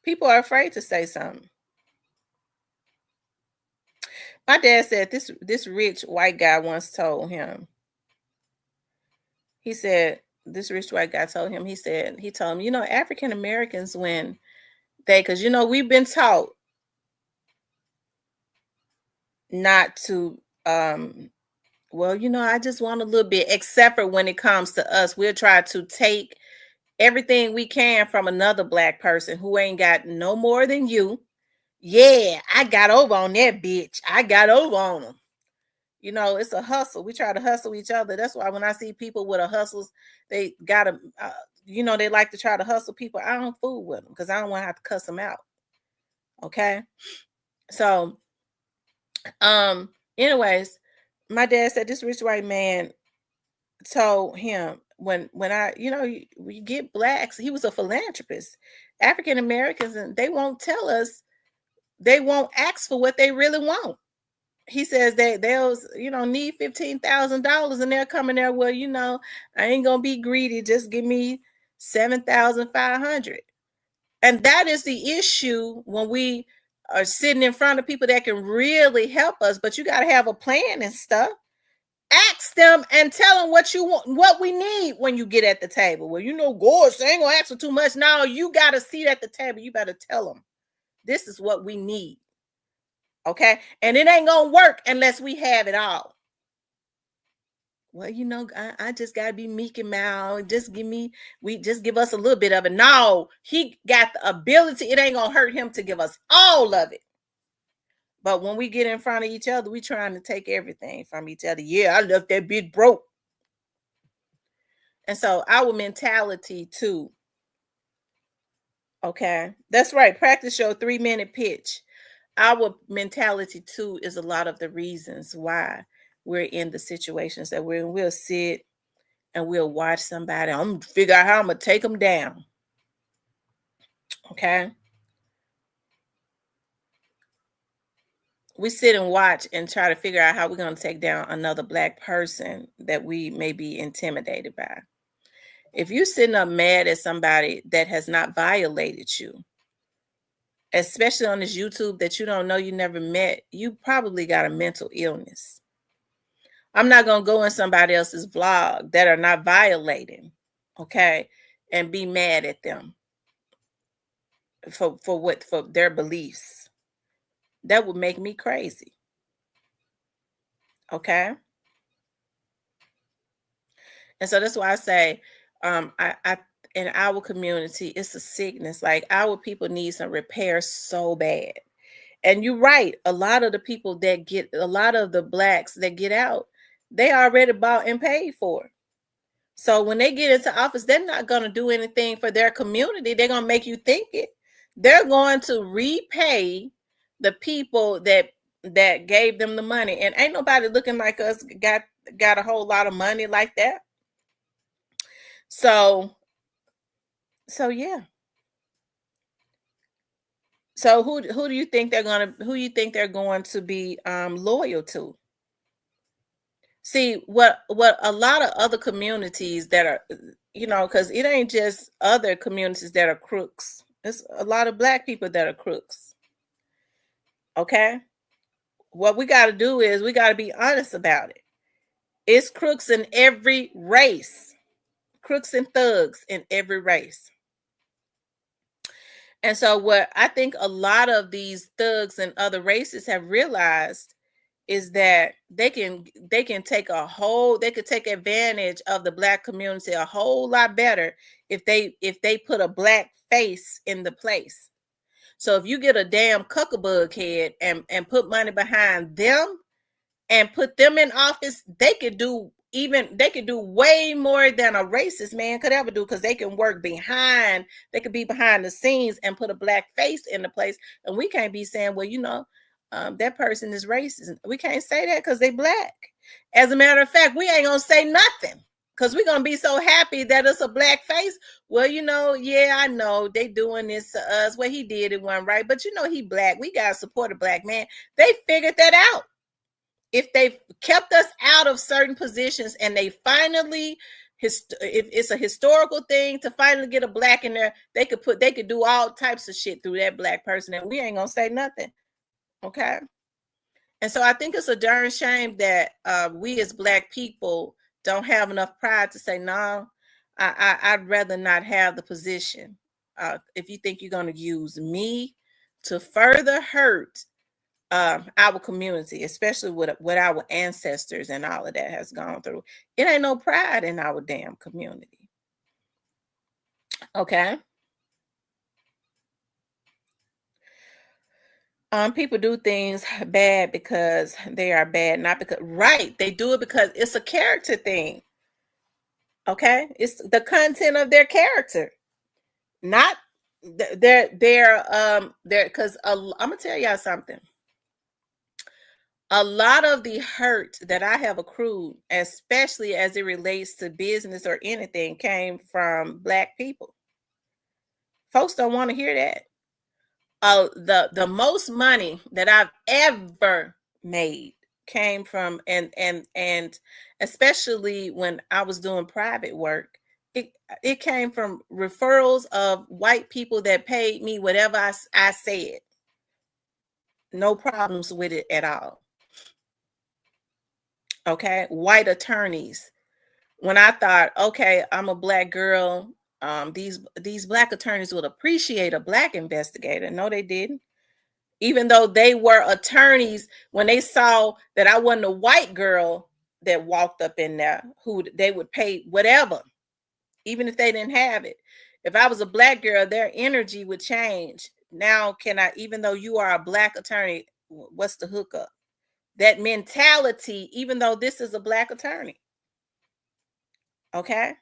People are afraid to say something. My dad said this rich white guy once told him, he said, this rich white guy told him, he told him, African Americans, when because we've been taught not to, I just want a little bit, except for when it comes to us, we'll try to take everything we can from another black person who ain't got no more than you. Yeah, I got over on that bitch. I got over on them. It's a hustle. We try to hustle each other. That's why when I see people with a hustles, they got to, they like to try to hustle people. I don't fool with them because I don't want to have to cuss them out. Okay. So, anyways, my dad said this rich white man told him when we get blacks, he was a philanthropist. African Americans, and they won't tell us, they won't ask for what they really want. He says that they'll, need $15,000 and they're coming there. Well, I ain't gonna be greedy. Just give me $7,500. And that is the issue when we are sitting in front of people that can really help us. But you got to have a plan and stuff. Ask them and tell them what you want, what we need when you get at the table. Well, God, so I ain't gonna ask for too much. No, you got a seat at the table. You better tell them this is what we need. Okay. And it ain't going to work unless we have it all. Well, I just got to be meek and mild. Just give us a little bit of it. No, he got the ability. It ain't going to hurt him to give us all of it. But when we get in front of each other, we trying to take everything from each other. Yeah, I left that bitch broke. And so our mentality too. Okay. That's right. Practice your 3-minute pitch. Our mentality too is a lot of the reasons why we're in the situations that we're in. We'll sit and we'll watch somebody. I'm going to figure out how I'm going to take them down. Okay. We sit and watch and try to figure out how we're going to take down another black person that we may be intimidated by. If you're sitting up mad at somebody that has not violated you, especially on this YouTube that you don't know, you never met, you probably got a mental illness. I'm not going to go in somebody else's vlog that are not violating. okay, and be mad at them for their beliefs. That would make me crazy. Okay. And so that's why I say, I in our community, it's a sickness. Like our people need some repair so bad. And you're right. A lot of the blacks that get out, they already bought and paid for. So when they get into office, they're not going to do anything for their community. They're going to make you think it. They're going to repay the people that gave them the money. And ain't nobody looking like us got a whole lot of money like that. So yeah. So who do you think they're going to be loyal to? See, what a lot of other communities that are, because it ain't just other communities that are crooks. It's a lot of black people that are crooks. Okay? What we got to do is we got to be honest about it. It's crooks in every race. Crooks and thugs in every race. And so what I think a lot of these thugs and other races have realized is that they can take advantage of the black community a whole lot better if they put a black face in the place. So if you get a damn cuckabug head and put money behind them and put them in office, they could do way more than a racist man could ever do, because they can they could be behind the scenes and put a black face in the place. And we can't be saying, well, that person is racist. We can't say that because they black. As a matter of fact, we ain't gonna say nothing because we're gonna be so happy that it's a black face. Well, yeah, I know they doing this to us. Well, he did it one right, but he black. We gotta support a black man. They figured that out. If they've kept us out of certain positions and they finally, if it's a historical thing to finally get a black in there, they could do all types of shit through that black person, and we ain't gonna say nothing. Okay. And so I think it's a darn shame that we as black people don't have enough pride to say, no, I'd rather not have the position. If you think you're going to use me to further hurt our community, especially with our ancestors and all of that has gone through, it ain't no pride in our damn community. Okay. People do things bad because they are bad, not because they do it because it's a character thing. Okay, it's the content of their character, not their because I'm gonna tell y'all something. A lot of the hurt that I have accrued, especially as it relates to business or anything, came from black people. Folks don't want to hear that. The most money that I've ever made came from and especially when I was doing private work, it came from referrals of white people that paid me whatever I said. No problems with it at all. Okay, white attorneys. When I thought, okay, I'm a black girl, these black attorneys would appreciate a black investigator. No, they didn't. Even though they were attorneys, when they saw that I wasn't a white girl that walked up in there, who they would pay whatever, even if they didn't have it. If I was a black girl, their energy would change. Now, even though you are a black attorney, what's the hookup? That mentality, even though this is a black attorney. Okay?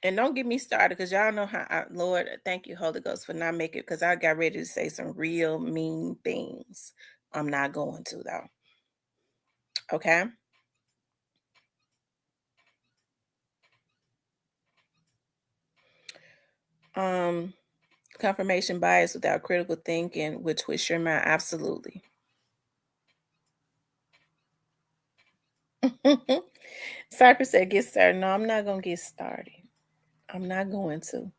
And don't get me started, because y'all know how Lord, thank you, Holy Ghost, for not making it, because I got ready to say some real mean things. I'm not going to, though. Okay? Confirmation bias without critical thinking would twist your mind. Absolutely. Cypress said, get started. No, I'm not going to get started. I'm not going to.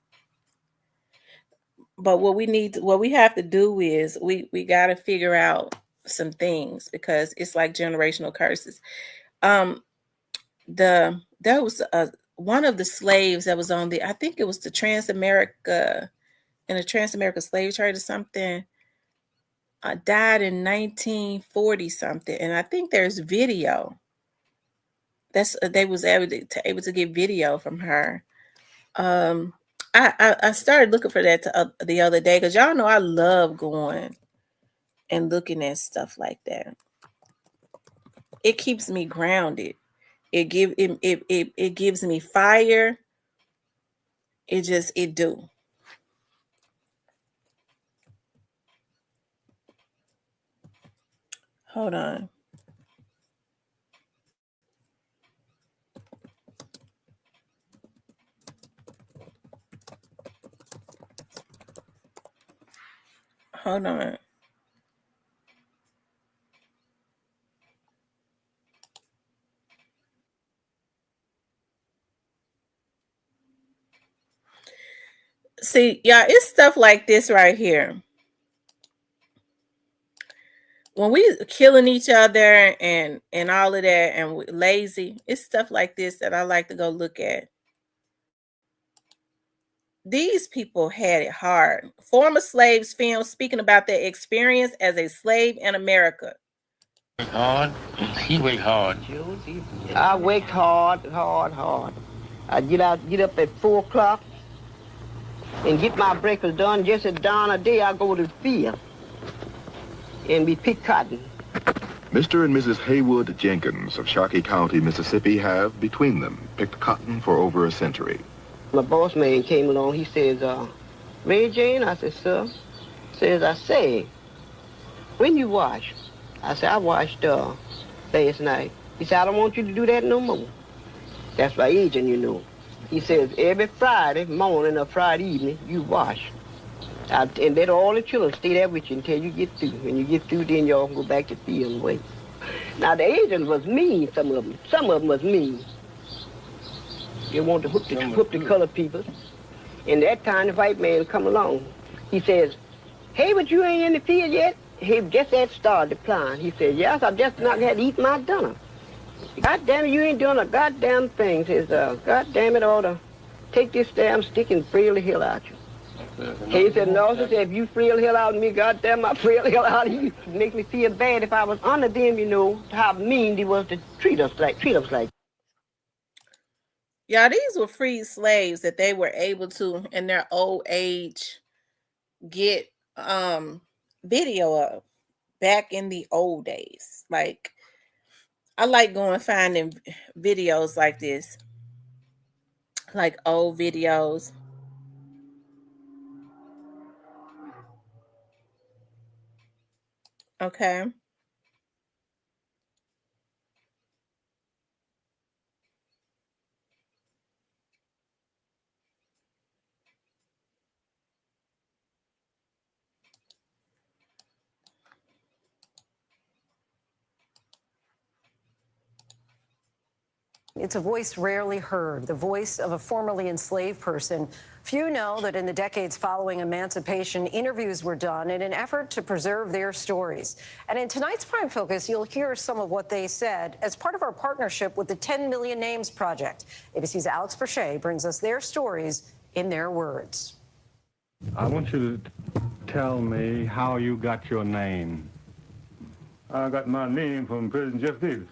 But what we have to do is we got to figure out some things, because it's like generational curses. There was one of the slaves that was on I think it was the Transamerica, in a Transamerica slave trade or something, died in 1940 something. And I think there's video. They was able to get video from her. I started looking for that the other day, because y'all know I love going and looking at stuff like that. It keeps me grounded. It gives me fire. It do. Hold on. Hold on. See, y'all, it's stuff like this right here. When we killing each other and all of that, and we lazy, it's stuff like this that I like to go look at. These people had it hard. Former slaves film speaking about their experience as a slave in America. Hard. He worked hard. I worked hard. I get up at 4 o'clock and get my breakfast done. Just at dawn of day, I go to the field and we pick cotton. Mr. and Mrs. Haywood Jenkins of Sharkey County, Mississippi have, between them, picked cotton for over a century. My boss man came along. He says, Ray Jane? I said, sir. Says, I say, when you wash? I said, I washed last night. He said, I don't want you to do that no more. That's my agent, you know. He says, every Friday morning or Friday evening, you wash. And let all the children stay there with you until you get through. When you get through, then y'all can go back to the field and wait. Now, the agent was mean, some of them. Some of them was mean. They want to hook the colored people. And that time, the white man come along. He says, hey, but you ain't in the field yet? He just had started plowing. He said, yes, I just not had to eat my dinner. God damn it, you ain't doing a goddamn thing. Says, God damn it, I ought to take this damn stick and frail the hell out you. He said, no, sir, if you frail the hell out of me, goddamn, I frail the hell out of you. It make me feel bad if I was under them, you know, how mean they was to treat us like. Yeah, these were freed slaves that they were able to, in their old age, get video of back in the old days. Like, I like going finding videos like this, like old videos. Okay. It's a voice rarely heard, the voice of a formerly enslaved person. Few know that in the decades following emancipation, interviews were done in an effort to preserve their stories. And in tonight's Prime Focus, you'll hear some of what they said as part of our partnership with the 10 Million Names Project. ABC's Alex Perche brings us their stories in their words. I want you to tell me how you got your name. I got my name from President Jeff Davis.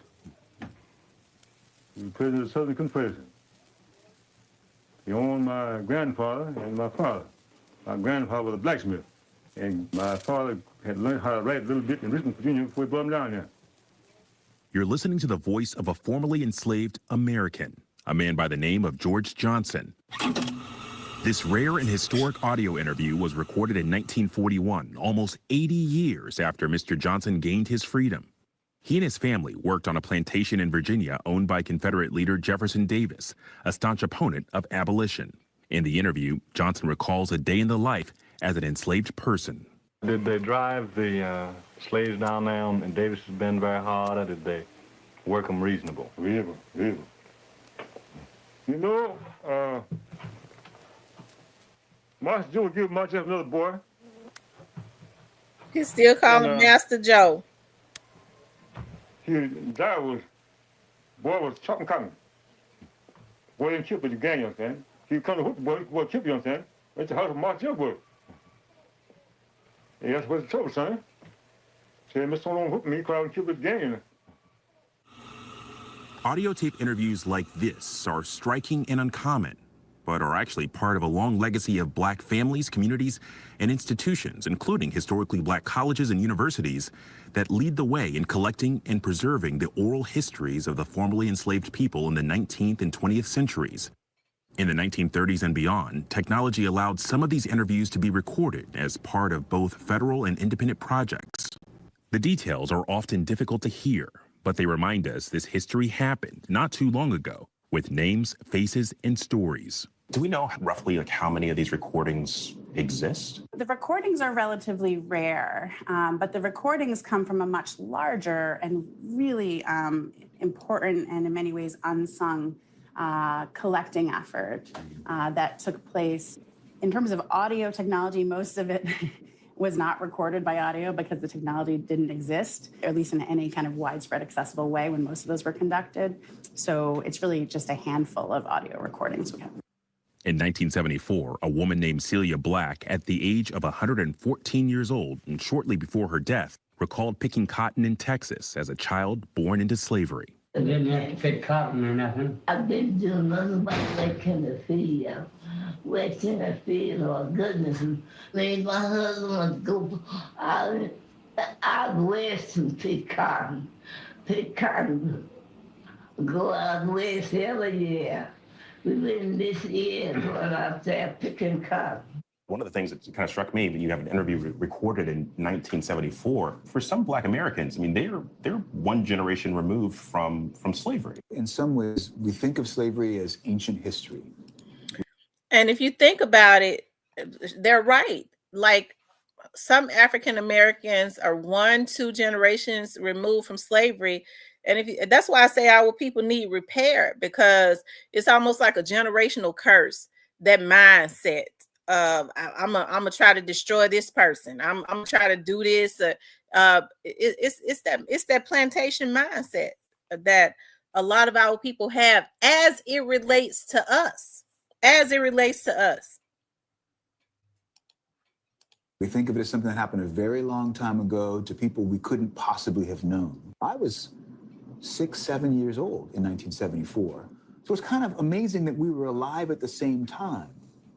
He was president of the Southern Confederation. He owned my grandfather and my father. My grandfather was a blacksmith, and my father had learned how to write a little bit in Richmond, Virginia before he brought him down here. You're listening to the voice of a formerly enslaved American, a man by the name of George Johnson. This rare and historic audio interview was recorded in 1941, almost 80 years after Mr. Johnson gained his freedom. He and his family worked on a plantation in Virginia owned by Confederate leader Jefferson Davis, a staunch opponent of abolition. In the interview, Johnson recalls a day in the life as an enslaved person. Did they drive the slaves down there in Davis's Bend very hard, or did they work them reasonable? Reasonable. You know, Master Joe give much as another boy. He still call him Master Joe. Boy was chopping cotton. boy didn't kill, but you gang, you understand? He come to hook the boy kill, you understand? That's the house of Mark Youngwood. And that's what's the trouble, son. Say, Mr. Don't hook me, crowd and kill the gang. Audio tape interviews like this are striking and uncommon, but are actually part of a long legacy of Black families, communities, and institutions, including historically Black colleges and universities, that lead the way in collecting and preserving the oral histories of the formerly enslaved people in the 19th and 20th centuries. In the 1930s and beyond, technology allowed some of these interviews to be recorded as part of both federal and independent projects. The details are often difficult to hear, but they remind us this history happened not too long ago, with names, faces, and stories. Do we know roughly how many of these recordings exist? The recordings are relatively rare, but the recordings come from a much larger and really important and in many ways unsung collecting effort that took place. In terms of audio technology, most of it was not recorded by audio because the technology didn't exist, at least in any kind of widespread accessible way when most of those were conducted. So it's really just a handful of audio recordings we have. In 1974, a woman named Celia Black, at the age of 114 years old and shortly before her death, recalled picking cotton in Texas as a child born into slavery. I didn't have to pick cotton or nothing. I've been doing nothing but working in the field. Working in the field, oh goodness. Me and my husband would go out west and pick cotton. Go out west every year. We've been this year going out there picking cotton. One of the things that kind of struck me, that you have an interview recorded in 1974. For some Black Americans, I mean, they're one generation removed from slavery. In some ways, we think of slavery as ancient history. And if you think about it, they're right. Like some African Americans are 1-2 generations removed from slavery. And that's why I say our people need repair, because it's almost like a generational curse, that mindset. I'm gonna try to destroy this person. I'm gonna try to do this. It's that plantation mindset that a lot of our people have as it relates to us. We think of it as something that happened a very long time ago to people we couldn't possibly have known. I was 6-7 years old in 1974. So it's kind of amazing that we were alive at the same time.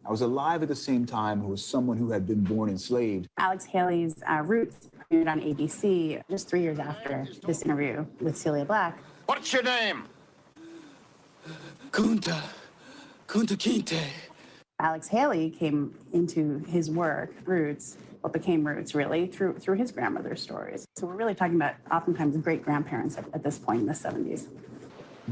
I was alive at the same time who was someone who had been born enslaved. Alex Haley's Roots premiered on ABC just 3 years after this interview with Celia Black. What's your name? Kunta Kinte. Alex Haley came into his work, Roots, what became Roots really, through his grandmother's stories. So we're really talking about oftentimes great-grandparents at this point in the 70s.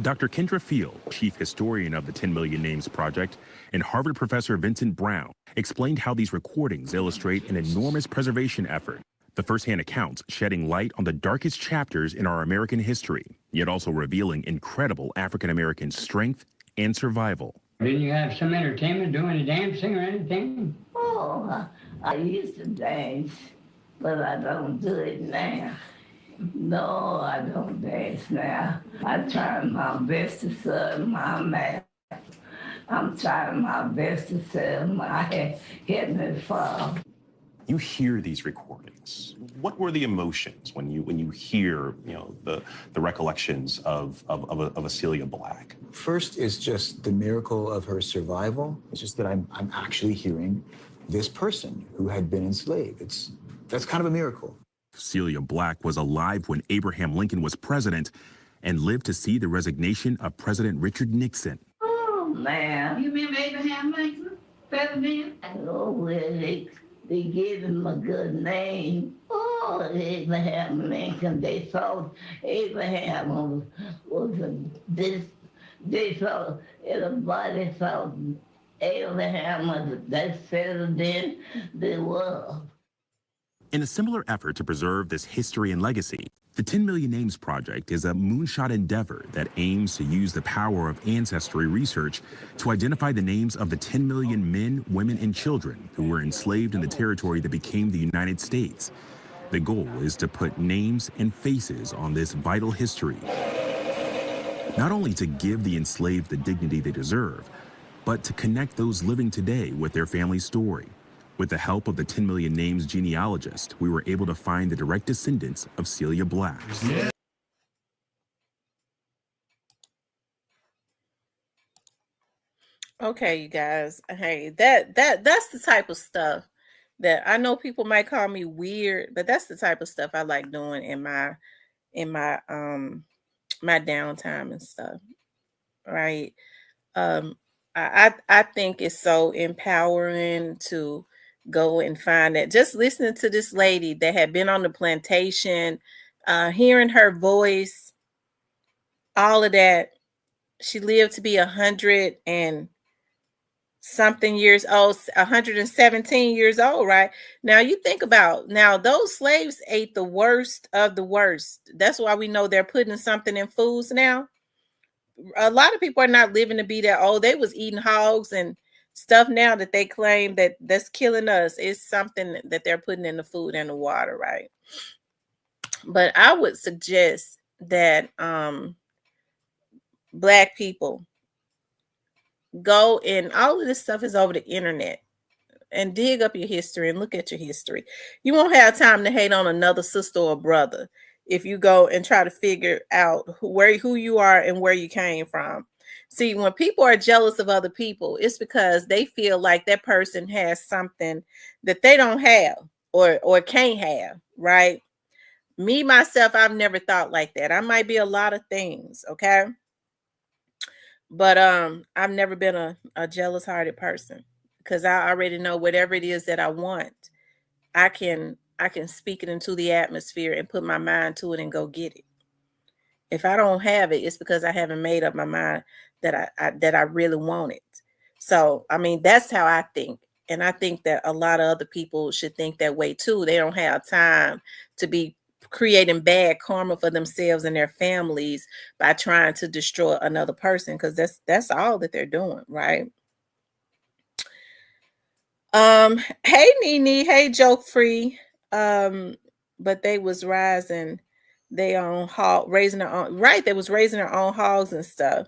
Dr. Kendra Field, chief historian of the 10 Million Names Project, and Harvard professor Vincent Brown explained how these recordings illustrate an enormous preservation effort. The firsthand accounts shedding light on the darkest chapters in our American history, yet also revealing incredible African American strength and survival. Didn't you have some entertainment, doing a dancing or anything? Oh, I used to dance, but I don't do it now. No, I don't dance now. I try my best to serve my math. I'm trying my best to serve my Heavenly Father. You hear these recordings. What were the emotions when you hear, the recollections of a Celia Black? First is just the miracle of her survival. It's just that I'm actually hearing this person who had been enslaved. That's kind of a miracle. Celia Black was alive when Abraham Lincoln was president and lived to see the resignation of President Richard Nixon. Oh, man. You remember Abraham Lincoln, president? Oh, well, they gave him a good name. Oh, Abraham Lincoln. They thought Abraham they thought, everybody thought Abraham was that better than the world. In a similar effort to preserve this history and legacy, the 10 Million Names Project is a moonshot endeavor that aims to use the power of ancestry research to identify the names of the 10 million men, women, and children who were enslaved in the territory that became the United States. The goal is to put names and faces on this vital history. not only to give the enslaved the dignity they deserve, but to connect those living today with their family's story. With the help of the 10 Million Names genealogist, we were able to find the direct descendants of Celia Black. Yeah. Okay, you guys. Hey, that's the type of stuff that I know people might call me weird, but that's the type of stuff I like doing in my my downtime and stuff. Right. I think it's so empowering to go and find that. Just listening to this lady that had been on the plantation, hearing her voice, all of that. She lived to be 100 and something years old, 117 years old, right? Now you think about, now those slaves ate the worst of the worst. That's why we know they're putting something in foods now. A lot of people are not living to be that old. They was eating hogs and stuff now that they claim that's killing us. It's something that they're putting in the food and the water, right? But I would suggest that Black people go, and all of this stuff is over the internet, and dig up your history and look at your history. You won't have time to hate on another sister or brother if you go and try to figure out who you are and where you came from. See, when people are jealous of other people, it's because they feel like that person has something that they don't have or can't have, right? Me, myself, I've never thought like that. I might be a lot of things, okay? But I've never been a jealous-hearted person, because I already know whatever it is that I want, I can speak it into the atmosphere and put my mind to it and go get it. If I don't have it, it's because I haven't made up my mind that I really want it. So, I mean, that's how I think. And I think that a lot of other people should think that way too. They don't have time to be creating bad karma for themselves and their families by trying to destroy another person, because that's all that they're doing, right? Hey Nene, hey Joke Free. But they was raising their own hog, raising their own, right? They was raising their own hogs and stuff.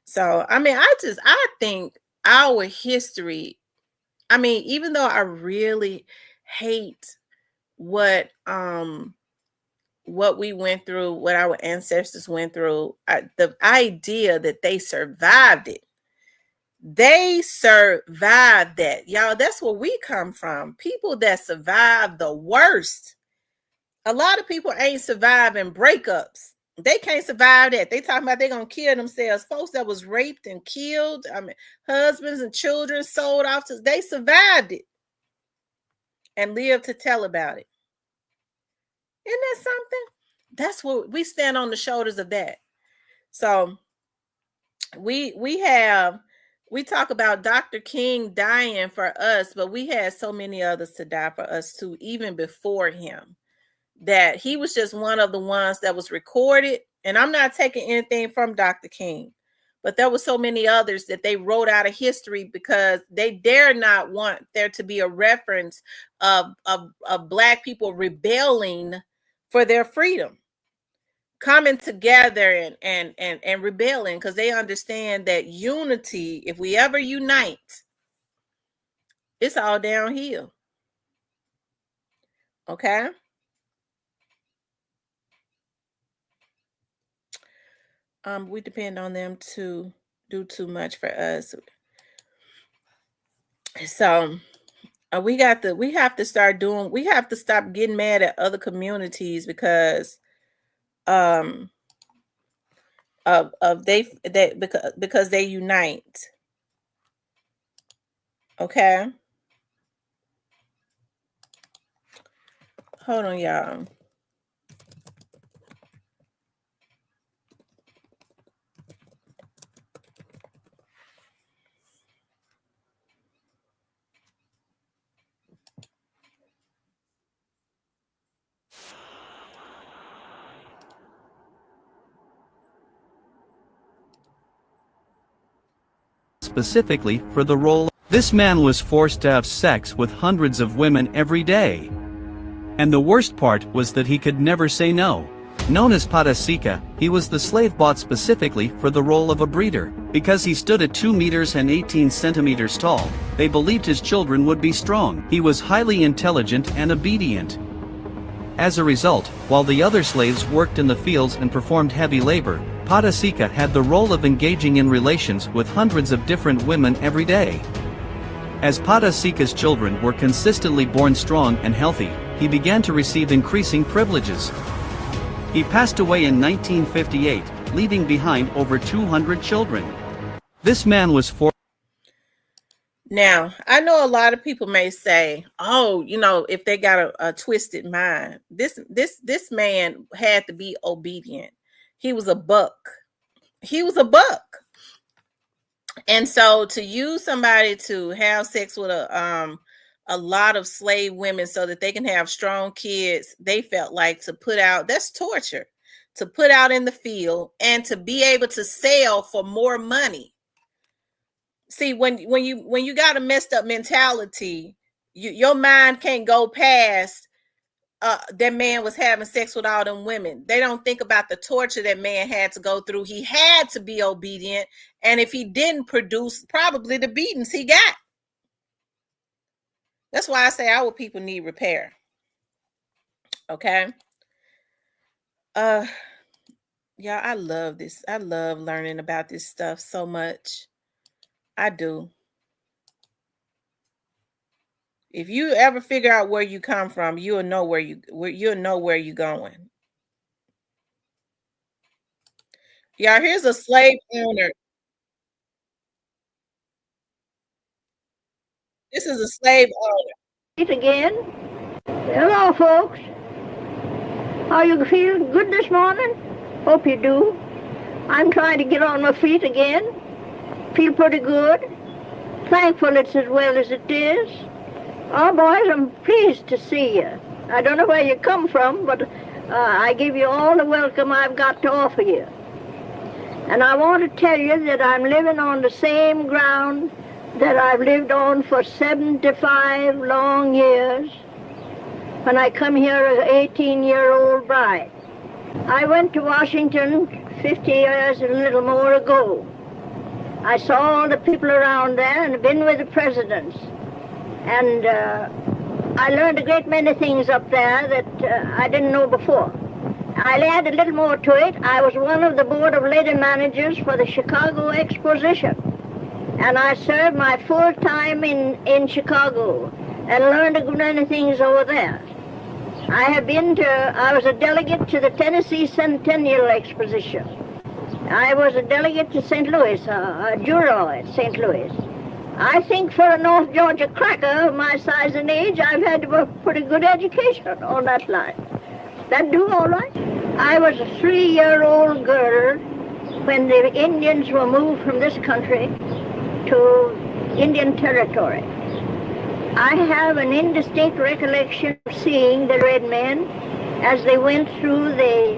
So I mean, I think our history, I mean, even though I really hate what we went through, what our ancestors went through, the idea that they survived it. They survived that. Y'all, that's where we come from. People that survive the worst. A lot of people ain't surviving breakups. They can't survive that. They talking about they're going to kill themselves. Folks that was raped and killed, I mean, husbands and children sold off to, they survived it and lived to tell about it. Isn't that something? That's what we stand on the shoulders of that. So we talk about Dr. King dying for us, but we had so many others to die for us too, even before him, that he was just one of the ones that was recorded. And I'm not taking anything from Dr. King, but there were so many others that they wrote out of history because they dare not want there to be a reference of Black people rebelling for their freedom, coming together and rebelling, because they understand that unity, if we ever unite, it's all downhill. Okay? We depend on them to do too much for us. So we have to stop getting mad at other communities because because they unite. Okay, hold on, y'all. Specifically for the role. This man was forced to have sex with hundreds of women every day. And the worst part was that he could never say no. Known as Padasika, he was the slave bought specifically for the role of a breeder. Because he stood at 2 meters and 18 centimeters tall, they believed his children would be strong. He was highly intelligent and obedient. As a result, while the other slaves worked in the fields and performed heavy labor, Padasika had the role of engaging in relations with hundreds of different women every day. As Padasika's children were consistently born strong and healthy, he began to receive increasing privileges. He passed away in 1958, leaving behind over 200 children. This man was Now, I know a lot of people may say, oh, you know, if they got a twisted mind, this man had to be obedient. He was a buck. He was a buck. And so to use somebody to have sex with a lot of slave women so that they can have strong kids, they felt like to put out, that's torture, to put out in the field and to be able to sell for more money. See, when you got a messed up mentality, your mind can't go past that man was having sex with all them women. They don't think about the torture that man had to go through. He had to be obedient, and if he didn't produce, probably the beatings he got. That's why I say our people need repair. Okay. Yeah, I love this. I love learning about this stuff so much. I do. If you ever figure out where you come from, you'll know where you're going. Yeah, here's a slave owner. This is a slave owner. Again. Hello, folks. How you feel? Good this morning? Hope you do. I'm trying to get on my feet again. Feel pretty good. Thankful it's as well as it is. Oh, boys, I'm pleased to see you. I don't know where you come from, but I give you all the welcome I've got to offer you. And I want to tell you that I'm living on the same ground that I've lived on for 75 long years when I come here as an 18-year-old bride. I went to Washington 50 years and a little more ago. I saw all the people around there and been with the presidents. And I learned a great many things up there that I didn't know before. I'll add a little more to it. I was one of the board of lady managers for the Chicago Exposition. And I served my full time in Chicago and learned a good many things over there. I was a delegate to the Tennessee Centennial Exposition. I was a delegate to St. Louis, a juror at St. Louis. I think for a North Georgia cracker of my size and age, I've had a pretty good education on that line. That do all right? I was a 3-year-old girl when the Indians were moved from this country to Indian Territory. I have an indistinct recollection of seeing the red men as they went through the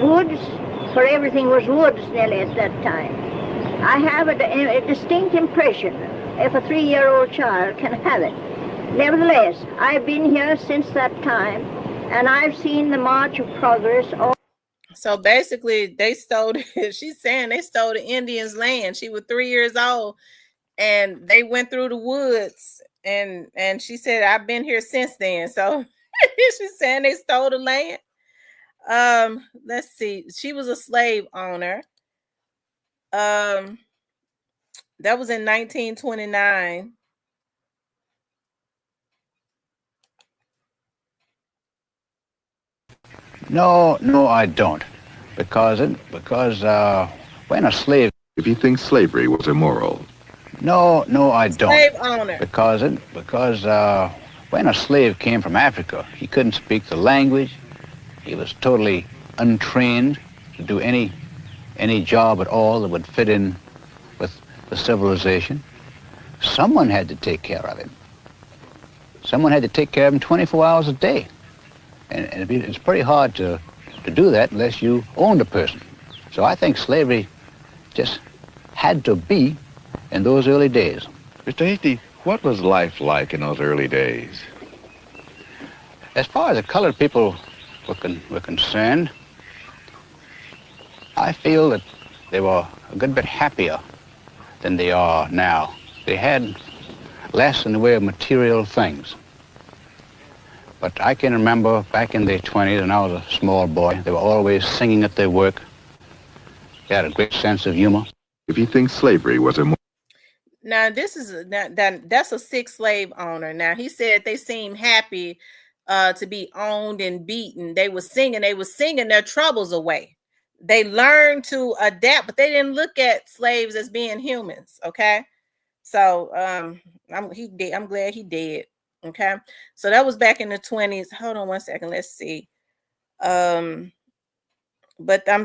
woods, for everything was woods nearly at that time. I have a distinct impression, if a 3-year-old child can have it. Nevertheless, I've been here since that time, and I've seen the march of progress. So basically, they stole, she's saying they stole the Indians' land. She was 3 years old, and they went through the woods, and she said, I've been here since then. So she's saying they stole the land. Let's see. She was a slave owner. That was in 1929. No, I don't. Because when a slave... If he thinks slavery was immoral. No, I don't. Slave owner. Because when a slave came from Africa, he couldn't speak the language. He was totally untrained to do any job at all that would fit in with the civilization. Someone had to take care of him. Someone had to take care of him 24 hours a day. And it's pretty hard to do that unless you owned a person. So I think slavery just had to be in those early days. Mr. Hasty, what was life like in those early days? As far as the colored people were concerned, I feel that they were a good bit happier than they are now. They had less in the way of material things. But I can remember back in the 20s, when I was a small boy, they were always singing at their work. They had a great sense of humor. If he thinks slavery was a Now that's a sick slave owner. Now he said they seemed happy to be owned and beaten. They were singing their troubles away. They learned to adapt, but they didn't look at slaves as being humans. Okay, so I'm glad he did. Okay, so that was back in the 20s. Hold on one second. Let's see. But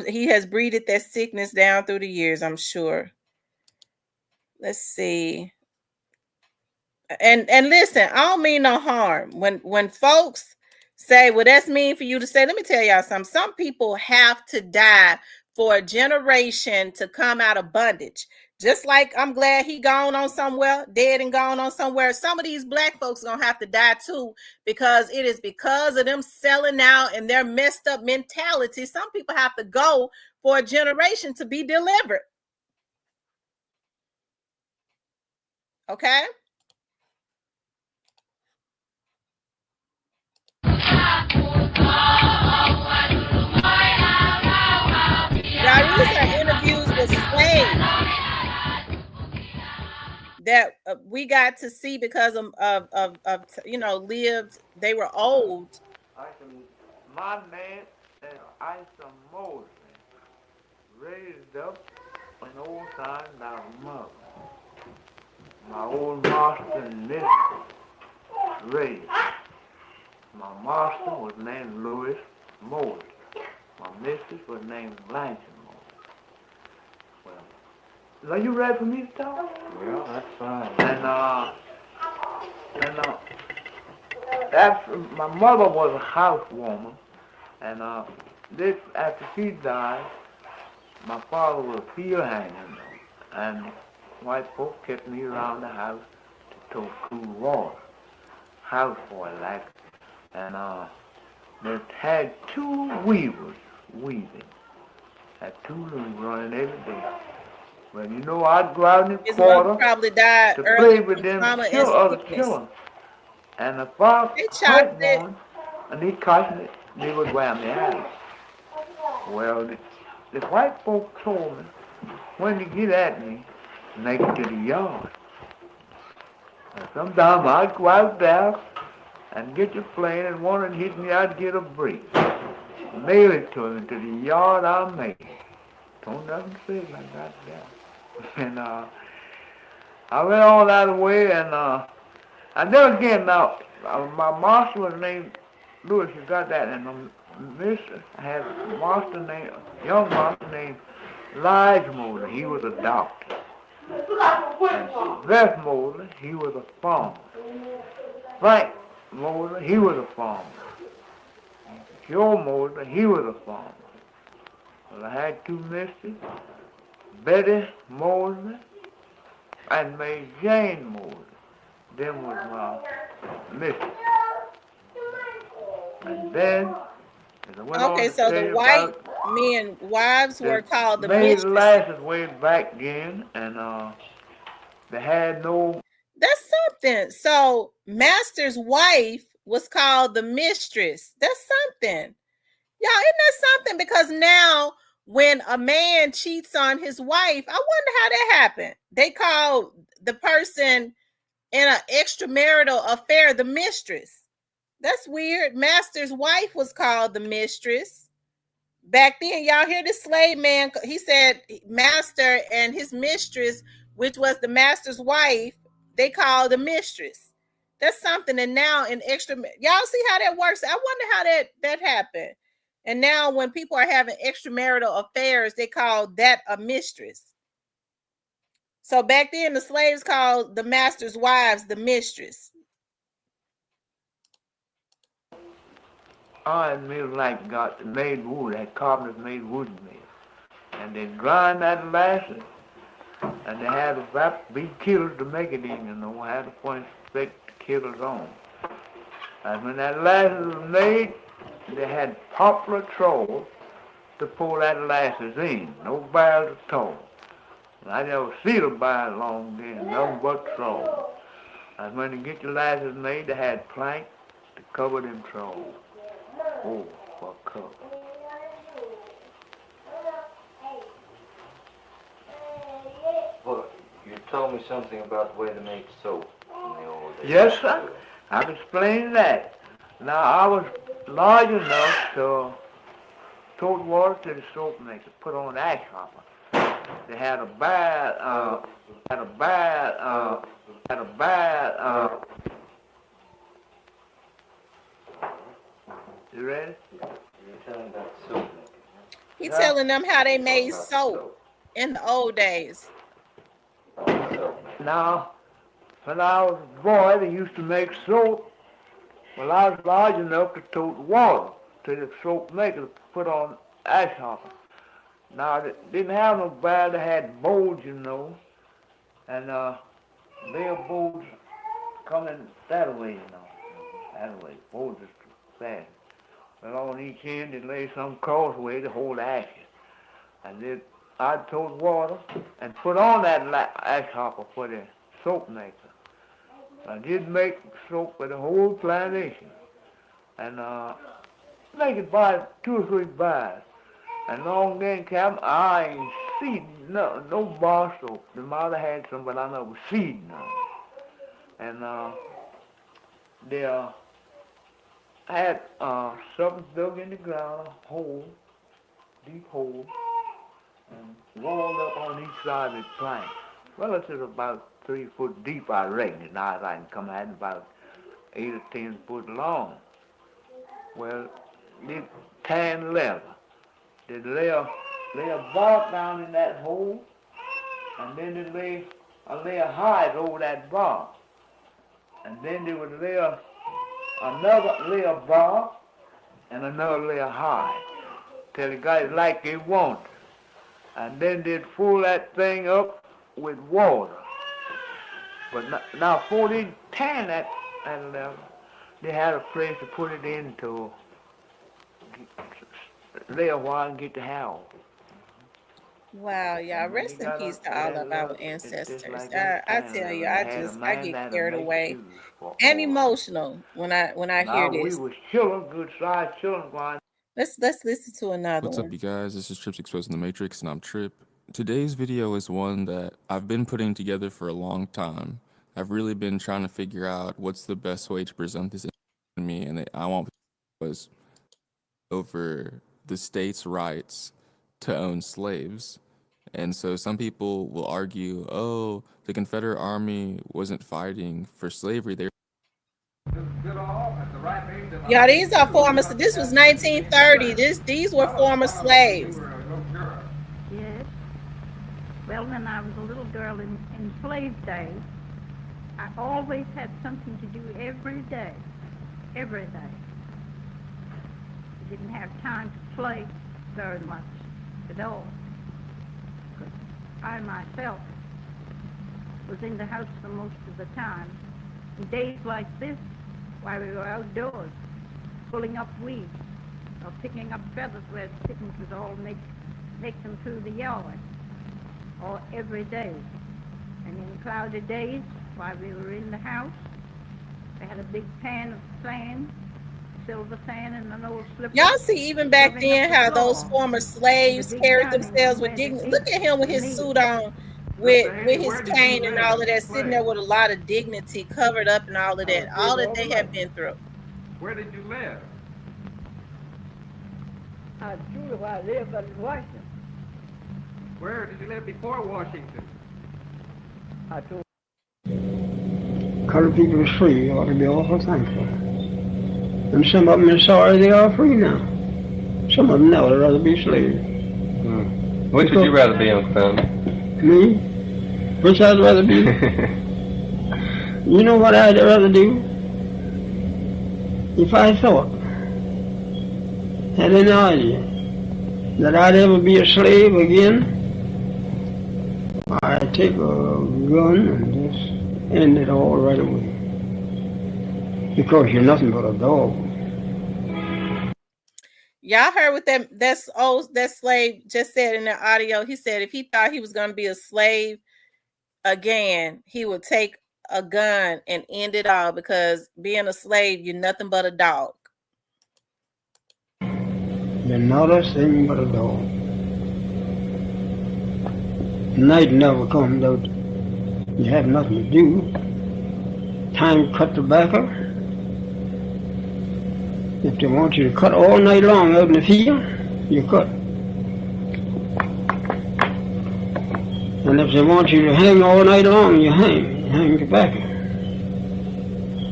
he has breeded that sickness down through the years, I'm sure. Let's see. And listen, I don't mean no harm. When folks say, well, that's mean for you to say, let me tell y'all something. Some people have to die for a generation to come out of bondage. Just like I'm glad he gone on somewhere, dead and gone on somewhere. Some of these black folks gonna have to die too, because it is because of them selling out and their messed up mentality. Some people have to go for a generation to be delivered. Okay? Now, these are interviews with slaves that we got to see because of lived. They were old. My name is Isa Mosley, raised up an old time by mother. My old master and mistress raised. My master was named Louis Mosley. My mistress was named Blanche Mosley. Well, are you ready for me to talk? Well, that's fine. And my mother was a housewoman, and after she died, my father was a field hand, and white folks kept me around the house to tow cool water, houseboy like, and they had two weavers weaving, had two looms running every day. Well, you know, I'd go out in the quarter probably died to early play with them trauma and other sickness. children. And if I caught one, and he caught it, they would wear me out. Well, the white folks told me, when you get at me, make it to the yard. And sometimes I'd go out there and get your plane, and one would hit me, I'd get a breeze. Mail it to him, to the yard I'll make it. Don't nothing say like that there. And I went all that way, and then again, now, my master was named Louis, you got that, and my mistress had a young master named Lige Mosley. He was a doctor. And Beth Mosley, he was a farmer. Frank Mosley, he was a farmer. Joe Mosley, he was a farmer. Well, I had two mistresses, Betty Mosley and May Jane Mosley. Them was my mistress. And then, as I went on to so the white men, wives were called the mistresses. lasses way back then, and they had no. That's something. So master's wife was called the mistress. That's something. Y'all, isn't that something? Because now when a man cheats on his wife, I wonder how that happened. They call the person in an extramarital affair the mistress. That's weird. Master's wife was called the mistress. Back then, y'all hear the slave man, he said master and his mistress, which was the master's wife, they called the mistress. That's something. And now in y'all see how that works? I wonder how that happened. And now when people are having extramarital affairs, they call that a mistress. So back then, the slaves called the master's wives the mistress. I had mills like got made wood, had carpenters made wooden mills. And they grind that lashes, and they had to be killers to make it in, you know, had to point the killers on. And when that lashes was made, they had poplar trolls to pull that lashes in. No bars at all. I never see a bar long then, nothing but trawl. And when you get your lashes made, they had plank to cover them trawl. Oh, what cover. Well, you told me something about the way to make soap in the old days. Yes, sir. I've explained that. Now, I was large enough to tote water to the soap maker, put on the ash hopper. They had a bad, you ready? You're telling about soap. He telling them how they made soap in the old days. Now, when I was a boy, they used to make soap. Well, I was large enough to tote water to the soap maker to put on ash hopper. Now, they didn't have no barrel, they had bowls, you know, and their bowls coming that way, you know, that way, bowls is fast. Well, on each end, they lay some crossway to hold ashes. And then I'd tote water and put on that ash hopper for the soap maker. I did make soap for the whole plantation, and make it by 2 or 3 bars. And long then, Captain, I ain't seen no bar soap. The mother had some, but I never seen none. And they had something dug in the ground, a hole, deep hole, and walled up on each side of the plank. Well, it's about 3 foot deep, I reckon. Now I can come out about 8 or 10 foot long. Well, they tan leather. They'd lay a bark down in that hole, and then they'd lay a hide over that bark. And then they would lay another layer of bark and another layer of hide till it got it like they wanted. And then they'd fill that thing up with water. But now before they tan that leather, they had a place to put it in to lay a while and get the howl. Wow, y'all, rest in peace to all of our ancestors. I tell you, I get carried away and emotional when I hear this. We was children, good sized children. Let's listen to another What's one. up, you guys? This is Trips Exposing the Matrix, and I'm Trip. Today's video is one that I've been putting together for a long time. I've really been trying to figure out what's the best way to present this to me, and I want was over the state's rights to own slaves. And so some people will argue, oh, the Confederate Army wasn't fighting for slavery. Yeah, these are former. This was 1930. These were former slaves. Yes. Well, when I was a little girl in slave days, I always had something to do every day. Every day. I didn't have time to play very much at all. I myself was in the house for most of the time. In days like this, while we were outdoors, pulling up weeds or picking up feathers where chickens would all make them through the yard, all every day. And in cloudy days, while we were in the house, I had a big pan of sand, silver sand, and an old slipper. Y'all see even back then how those former slaves carried themselves with dignity. Look at him with his suit on, with his cane and all of that, sitting there with a lot of dignity, covered up and all of that, all that they have been through. Where did you live? I told you I lived in Washington. Where did you live before Washington? I told Colored people are free, ought to be awful thankful. And some of them are sorry they are free now. Some of them now would rather be slaves. Which would you rather be, Uncle Tom? Me? Which I'd rather be? You know what I'd rather do? If I thought, had any idea, that I'd ever be a slave again, I'd take a gun and just end it all right away. Because you're nothing but a dog. Y'all heard what that slave just said in the audio. He said if he thought he was going to be a slave again, he would take a gun and end it all, because being a slave, you're nothing but a dog. You're not a thing but a dog. Night never comes out. You have nothing to do. Time to cut tobacco. If they want you to cut all night long out in the field, you cut. And if they want you to hang all night long, you hang tobacco.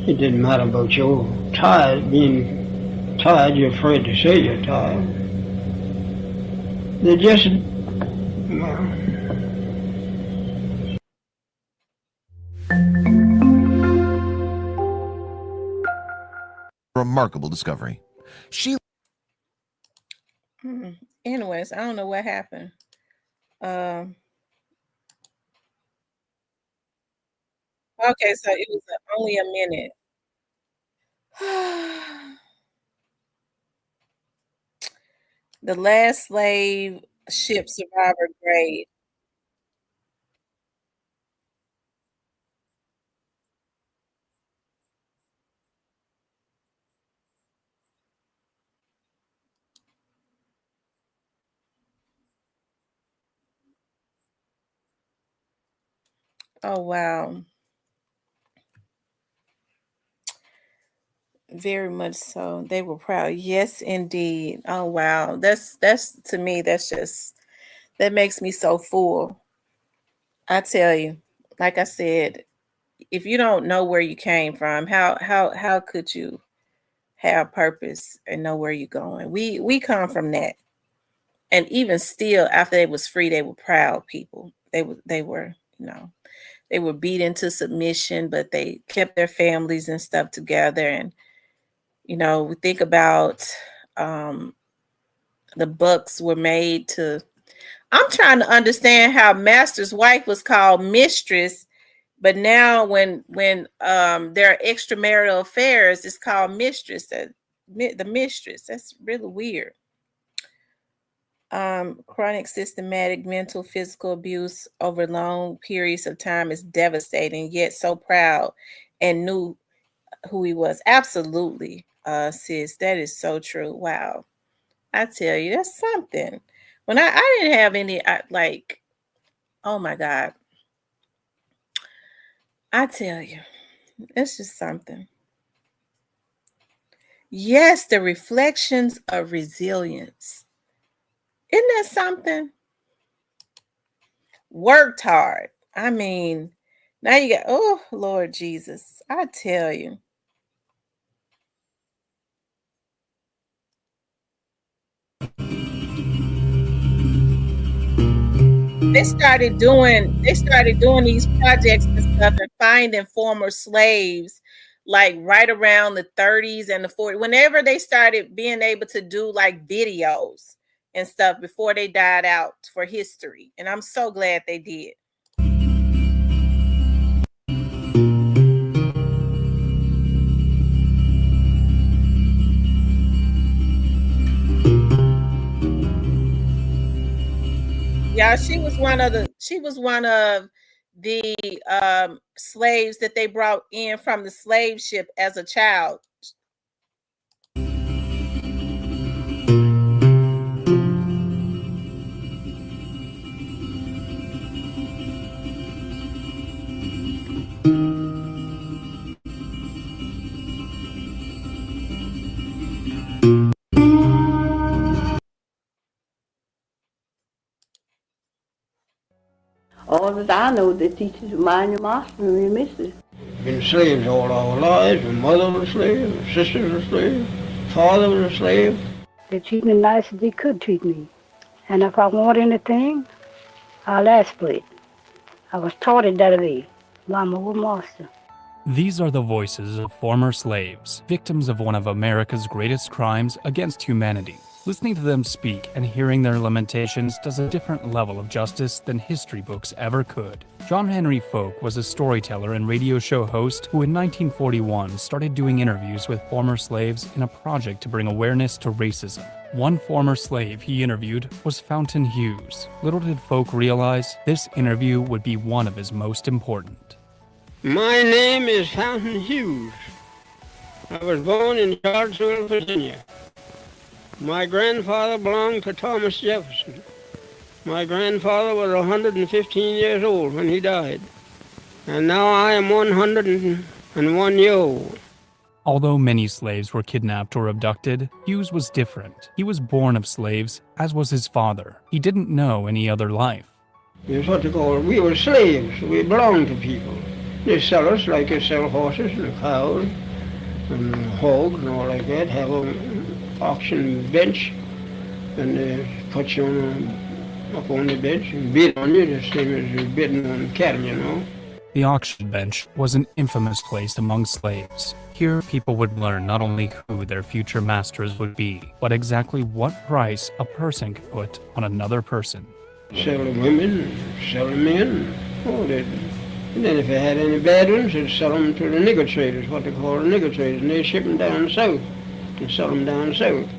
It didn't matter about your tired, being tired, you're afraid to say you're tired. They just, well, remarkable discovery. Anyways, I don't know what happened. Okay, so it was only a minute. The last slave ship survivor grade. Oh, wow. Very much so. They were proud. Yes, indeed. Oh, wow. That's to me, that makes me so full. I tell you, like I said, if you don't know where you came from, how could you have purpose and know where you're going? We come from that. And even still, after they was free, they were proud people. They were, they were beat into submission, but they kept their families and stuff together. And, we think about the books were made to, I'm trying to understand how Master's wife was called Mistress, but now when there are extramarital affairs, it's called Mistress, the Mistress. That's really weird. Chronic systematic mental physical abuse over long periods of time is devastating, yet so proud and knew who he was. Absolutely, sis, that is so true. Wow. I tell you, that's something. When I didn't have any, oh my God. I tell you, it's just something. Yes, the reflections of resilience. Isn't that something? Worked hard. I mean, now you got, oh, Lord Jesus, I tell you. They started doing these projects and stuff and finding former slaves like right around the 30s and the 40s, whenever they started being able to do like videos and stuff before they died out for history. And I'm so glad they did. Yeah, she was one of the slaves that they brought in from the slave ship as a child. All that I know, they teach you to mind your master and your mistress. Been slaves all our lives. My mother was a slave, my sister was a slave, father was a slave. They treat me nice as they could treat me. And if I want anything, I'll ask for it. I was taught it that way by my old master. These are the voices of former slaves, victims of one of America's greatest crimes against humanity. Listening to them speak and hearing their lamentations does a different level of justice than history books ever could. John Henry Folk was a storyteller and radio show host who in 1941 started doing interviews with former slaves in a project to bring awareness to racism. One former slave he interviewed was Fountain Hughes. Little did Folk realize this interview would be one of his most important. My name is Fountain Hughes. I was born in Charlottesville, Virginia. My grandfather belonged to Thomas Jefferson. My grandfather was 115 years old when he died, and now I am 101 years old. Although many slaves were kidnapped or abducted, Hughes was different. He was born of slaves, as was his father. He didn't know any other life. It's what they call it. We were slaves. We belonged to people. They sell us like they sell horses and cows and hogs and all like that, have an auction bench, and they put you up on the bench and bid on you, the same as you're bidding on cattle, you know. The auction bench was an infamous place among slaves. Here, people would learn not only who their future masters would be, but exactly what price a person could put on another person. Sell the women, sell the men, and then if they had any bad ones, they'd sell them to the nigger traders, what they call the nigger traders, and they'd ship them down south and sell them down south.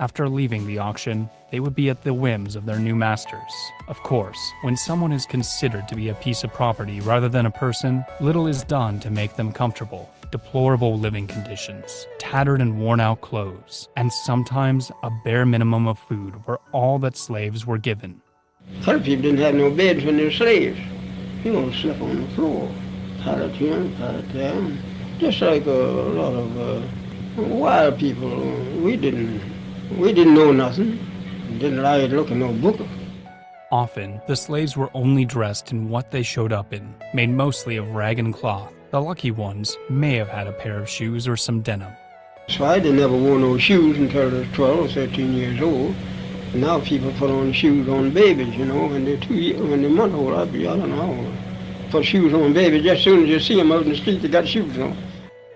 After leaving the auction, they would be at the whims of their new masters. Of course, when someone is considered to be a piece of property rather than a person, little is done to make them comfortable. Deplorable living conditions, tattered and worn out clothes, and sometimes a bare minimum of food were all that slaves were given. Colored people didn't have no beds when they were slaves. You know, slept on the floor, pallet here, pallet there. Just like a lot of wild people, we didn't know nothing. Didn't like to look in no book. Often, the slaves were only dressed in what they showed up in, made mostly of rag and cloth. The lucky ones may have had a pair of shoes or some denim. So I never wore no shoes until I was 12 or 13 years old. And now people put on shoes on babies, you know, when they're month old. I don't know. Put shoes on babies just as soon as you see them out in the street, they got shoes on.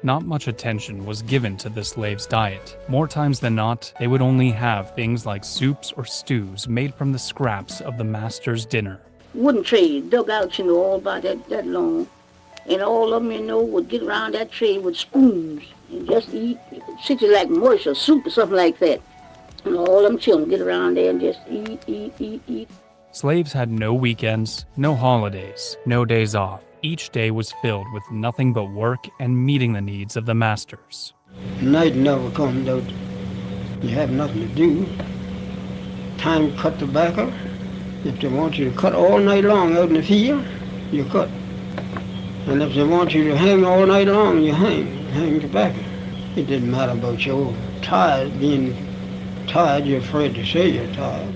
Not much attention was given to the slaves' diet. More times than not, they would only have things like soups or stews made from the scraps of the master's dinner. Wooden trays, dug out, you know, all about that long. And all of them, you know, would get around that tray with spoons and just eat, sit like mush or soup or something like that. And all them children get around there and just eat. Slaves had no weekends, no holidays, no days off. Each day was filled with nothing but work and meeting the needs of the masters. Night never comes out. You have nothing to do. Time to cut tobacco. If they want you to cut all night long out in the field, you cut. And if they want you to hang all night long, you hang tobacco. It didn't matter about your being tired, you're afraid to say you're tired.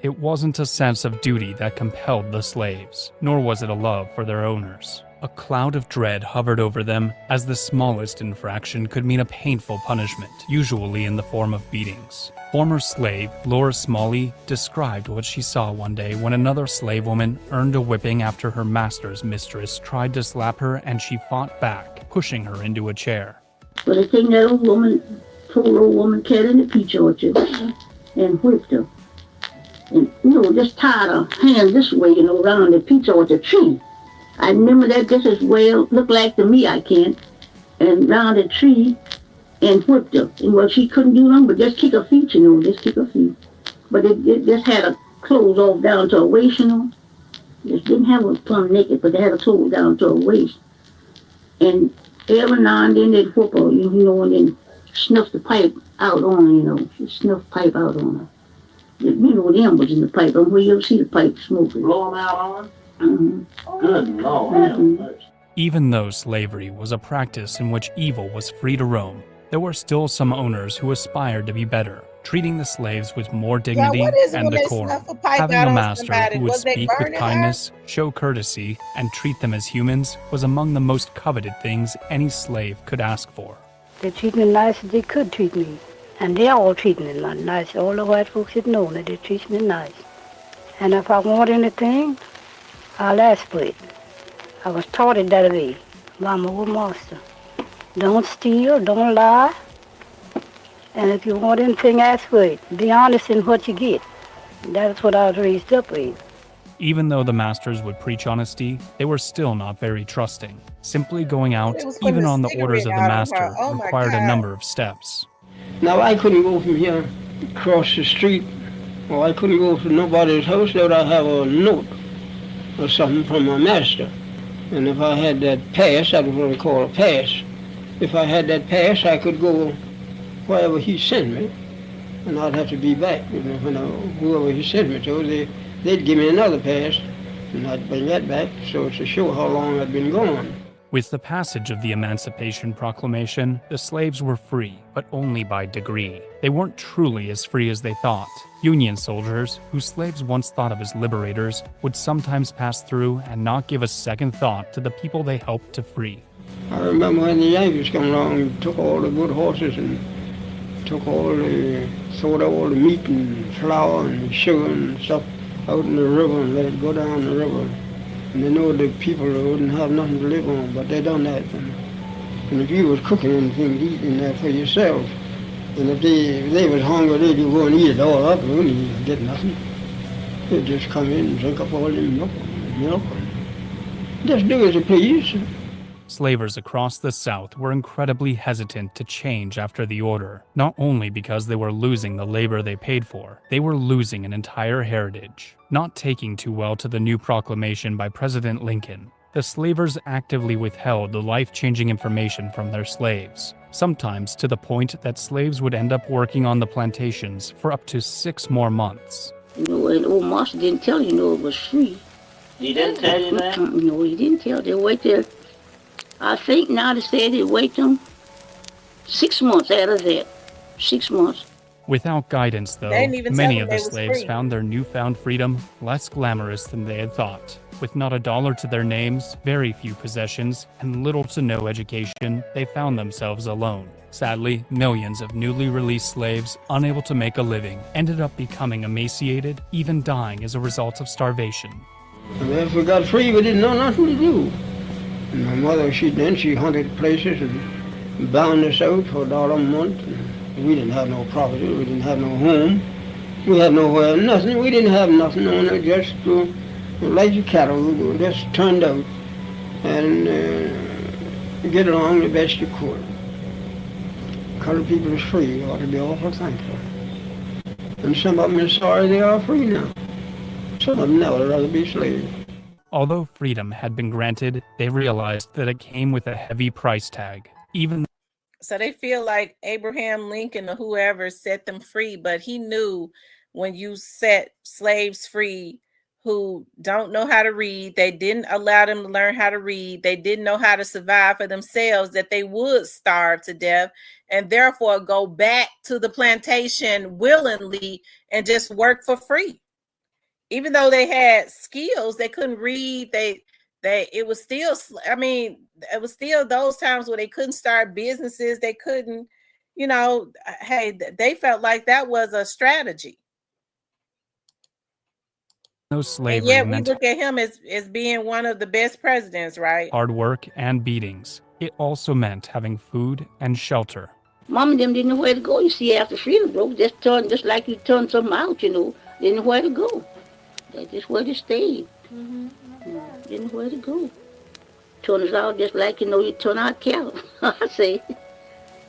It wasn't a sense of duty that compelled the slaves, nor was it a love for their owners. A cloud of dread hovered over them, as the smallest infraction could mean a painful punishment, usually in the form of beatings. Former slave Laura Smalley described what she saw one day when another slave woman earned a whipping after her master's mistress tried to slap her and she fought back, pushing her into a chair. But I think that poor old woman cat in the peach orchard and whipped her. And, you know, just tied her hand this way, you know, around the peach orchard tree. I remember that just as well, looked like to me, I can, and round the tree and whipped her. And well, she couldn't do nothing but just kick her feet, you know, just kick her feet. But it just had her clothes off down to her waist, you know. Just didn't have her plumb naked, but they had her clothes down to her waist. And every now and then they'd whoop her, you know, and then snuff the pipe out on her, you know. She snuffed pipe out on her. You know, the embers in the pipe. Where you ever see the pipe smoking. Blow them out on her? Mm-hmm. Good Lord. Mm-hmm. Even though slavery was a practice in which evil was free to roam, there were still some owners who aspired to be better, treating the slaves with more dignity and decorum. Having a master who would speak with kindness, show courtesy, and treat them as humans was among the most coveted things any slave could ask for. They treat me nice as they could treat me. And they all treat me nice. All the white folks had known that they treat me nice. And if I want anything, I'll ask for it. I was taught it that way by my old master. Don't steal, don't lie, And if you want anything, ask for it. Be honest in what you get. That's what I was raised up with. Even though the masters would preach honesty, they were still not very trusting. Simply going out, It was putting even a on the orders of the cigarette out of her. master, Oh my required a God. number of steps. Now, I couldn't go from here across the street, or I couldn't go to nobody's house without I have a note or something from my master. And if I had that pass, that was what we call a pass. If I had that pass, I could go wherever he sent me, and I'd have to be back. You know, whoever he sent me to, they'd give me another pass, and I'd bring that back, so to show how long I'd been gone. With the passage of the Emancipation Proclamation, the slaves were free, but only by degree. They weren't truly as free as they thought. Union soldiers, who slaves once thought of as liberators, would sometimes pass through and not give a second thought to the people they helped to free. I remember when the Yankees come along and took all the good horses and took sold all the meat and flour and sugar and stuff out in the river and let it go down the river. And they know the people wouldn't have nothing to live on, but they done that. And if you was cooking anything, eating that for yourself, and if they was hungry, they'd go and eat it all up, and wouldn't get nothing. They'd just come in and drink up all the milk, and just do as you please. Slavers across the South were incredibly hesitant to change after the order, not only because they were losing the labor they paid for, they were losing an entire heritage. Not taking too well to the new proclamation by President Lincoln, the slavers actively withheld the life-changing information from their slaves, sometimes to the point that slaves would end up working on the plantations for up to 6 more months. You know, and old master didn't tell you, it was free. He didn't tell you that? No, he didn't tell. They wait there. I think now they said they wait them 6 months out of that. 6 months. Without guidance, though, They didn't even many tell of them the they was slaves free. found their newfound freedom less glamorous than they had thought. With not $1 to their names, very few possessions, and little to no education, they found themselves alone. Sadly, millions of newly released slaves, unable to make a living, ended up becoming emaciated, even dying as a result of starvation. And if we got free, we didn't know nothing to do. And my mother, she hunted places and bound us out for $1 a month. And we didn't have no property, we didn't have no home. We had nowhere, nothing. We didn't have nothing on it, just like the cattle, we were just turned out and get along the best you could. Colored people is free, you ought to be awful thankful. And some of them are sorry they are free now. Some of them now would rather be slaves. Although freedom had been granted, they realized that it came with a heavy price tag. So they feel like Abraham Lincoln or whoever set them free, but he knew when you set slaves free who don't know how to read, they didn't allow them to learn how to read, they didn't know how to survive for themselves, that they would starve to death and therefore go back to the plantation willingly and just work for free. Even though they had skills, they couldn't read, it was still, it was still those times where they couldn't start businesses, they couldn't, hey, they felt like that was a strategy. No slavery And yet we meant look at him as being one of the best presidents, right? hard work and beatings. It also meant having food and shelter. Mom and them didn't know where to go. You see, after freedom broke, just like you turn something out, didn't know where to go. They just where to stay. Didn't know where to go. Turn us out just like, you turn out cattle. I say,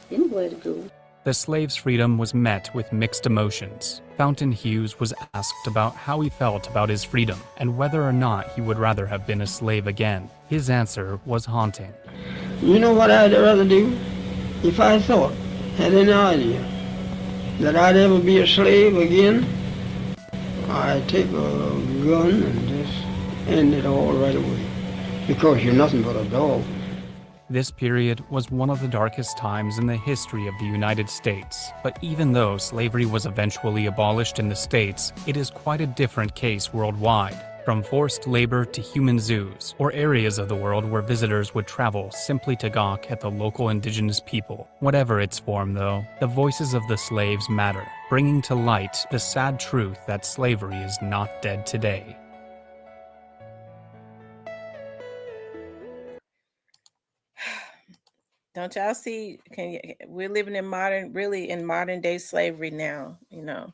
didn't know where to go. The slave's freedom was met with mixed emotions. Fountain Hughes was asked about how he felt about his freedom and whether or not he would rather have been a slave again. His answer was haunting. You know what I'd rather do? If I had any idea that I'd ever be a slave again, I'd take a gun and just end it all right away. Because you're nothing but a dog. This period was one of the darkest times in the history of the United States. But even though slavery was eventually abolished in the States, it is quite a different case worldwide. From forced labor to human zoos, or areas of the world where visitors would travel simply to gawk at the local indigenous people. Whatever its form, though, the voices of the slaves matter, bringing to light the sad truth that slavery is not dead today. Don't y'all see? We're living in modern day slavery now, you know.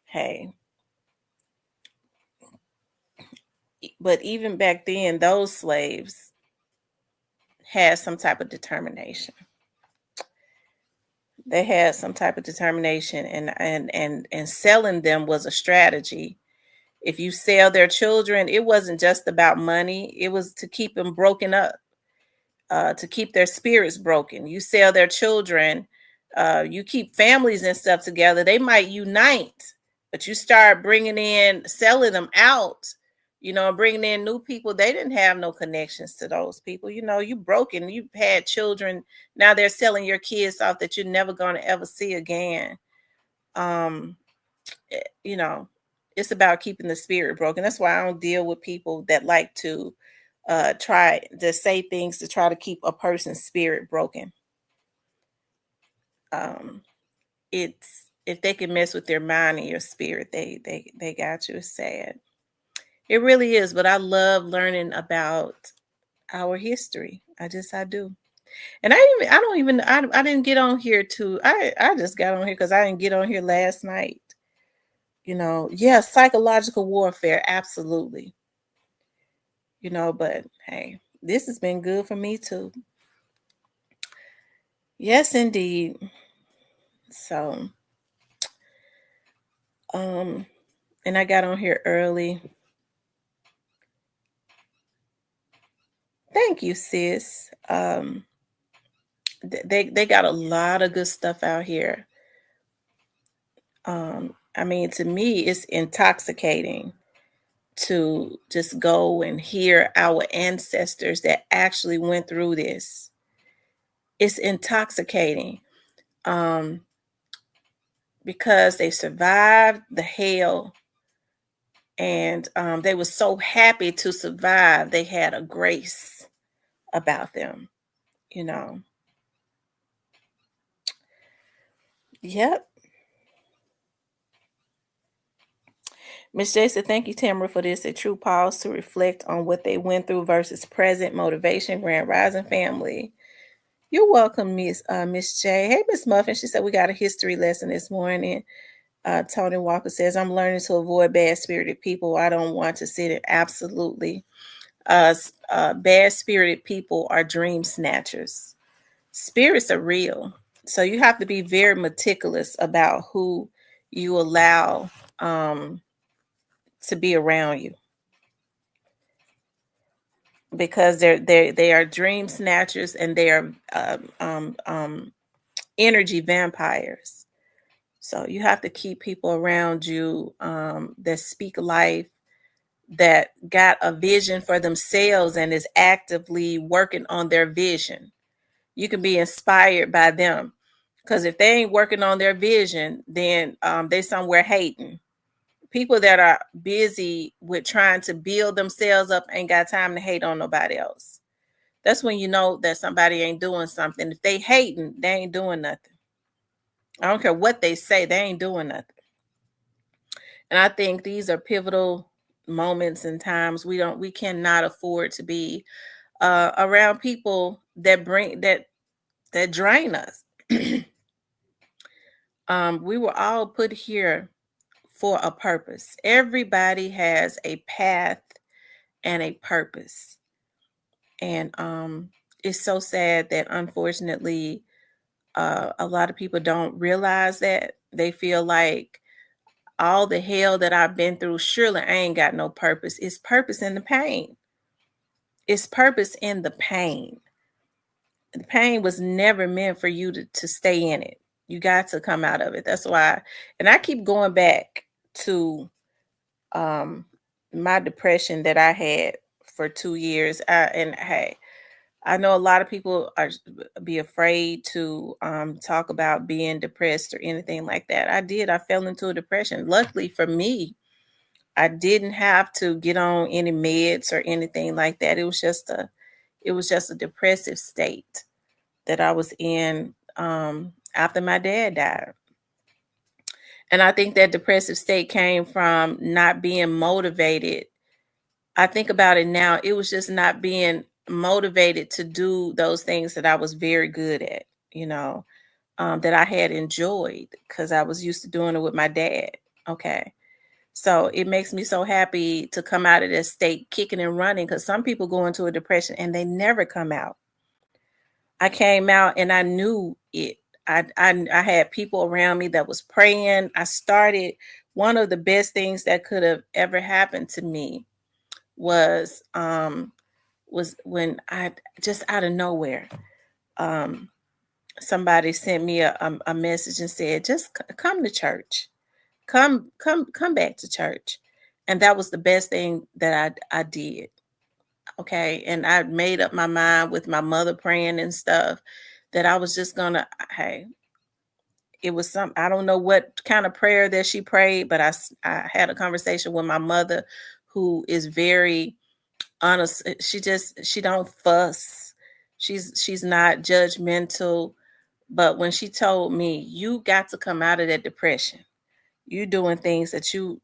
Hey, but even back then, those slaves had some type of determination. They had some type of determination, and selling them was a strategy. If you sell their children, it wasn't just about money. It was to keep them broken up, to keep their spirits broken. You sell their children, you keep families and stuff together. They might unite, but you start selling them out, you know, bringing in new people. They didn't have no connections to those people. You know, you broken, you've had children. Now they're selling your kids off that you're never going to ever see again. You know, it's about keeping the spirit broken. That's why I don't deal with people that like to try to say things to try to keep a person's spirit broken. It's if they can mess with their mind and your spirit, they got you. It's sad. It really is. But I love learning about our history. I do. And I didn't get on here I just got on here because I didn't get on here last night. You know, yeah, psychological warfare, absolutely. You know, but hey, this has been good for me too. Yes, indeed. So, and I got on here early. Thank you, sis. They got a lot of good stuff out here. I mean, to me, it's intoxicating to just go and hear our ancestors that actually went through this. It's intoxicating because they survived the hell, and they were so happy to survive. They had a grace about them, you know. Yep. Miss J said, thank you, Tamara, for this. A true pause to reflect on what they went through versus present motivation. Grand Rising family. You're welcome, Miss J. Hey, Miss Muffin. She said we got a history lesson this morning. Tony Walker says, I'm learning to avoid bad-spirited people. I don't want to sit in. Absolutely. Bad-spirited people are dream snatchers. Spirits are real. So you have to be very meticulous about who you allow to be around you, because they are dream snatchers, and they are energy vampires. So you have to keep people around you that speak life, that got a vision for themselves and is actively working on their vision. You can be inspired by them, because if they ain't working on their vision, then they somewhere hating. People that are busy with trying to build themselves up ain't got time to hate on nobody else. That's when you know that somebody ain't doing something. If they hating, they ain't doing nothing. I don't care what they say, they ain't doing nothing. And I think these are pivotal moments and times. We cannot afford to be around people that drain us. We were all put here for a purpose. Everybody has a path and a purpose. And it's so sad that unfortunately a lot of people don't realize that. They feel like all the hell that I've been through, surely I ain't got no purpose. It's purpose in the pain. It's purpose in the pain. The pain was never meant for you to stay in it. You got to come out of it. That's why, and I keep going back to my depression that I had for 2 years. And hey, I know a lot of people be afraid to talk about being depressed or anything like that. I fell into a depression. Luckily for me, I didn't have to get on any meds or anything like that. It was just a depressive state that I was in after my dad died. And I think that depressive state came from not being motivated. I think about it now. It was just not being motivated to do those things that I was very good at, that I had enjoyed because I was used to doing it with my dad. Okay. So it makes me so happy to come out of this state kicking and running, because some people go into a depression and they never come out. I came out and I knew it. I had people around me that was praying. I started, one of the best things that could have ever happened to me was when I just out of nowhere, somebody sent me a message and said, just come to church, come back to church. And that was the best thing that I did. Okay. And I made up my mind with my mother praying and stuff that I was just gonna, hey, it was I don't know what kind of prayer that she prayed, but I had a conversation with my mother, who is very honest. She don't fuss. She's not judgmental. But when she told me, you got to come out of that depression, you doing things that you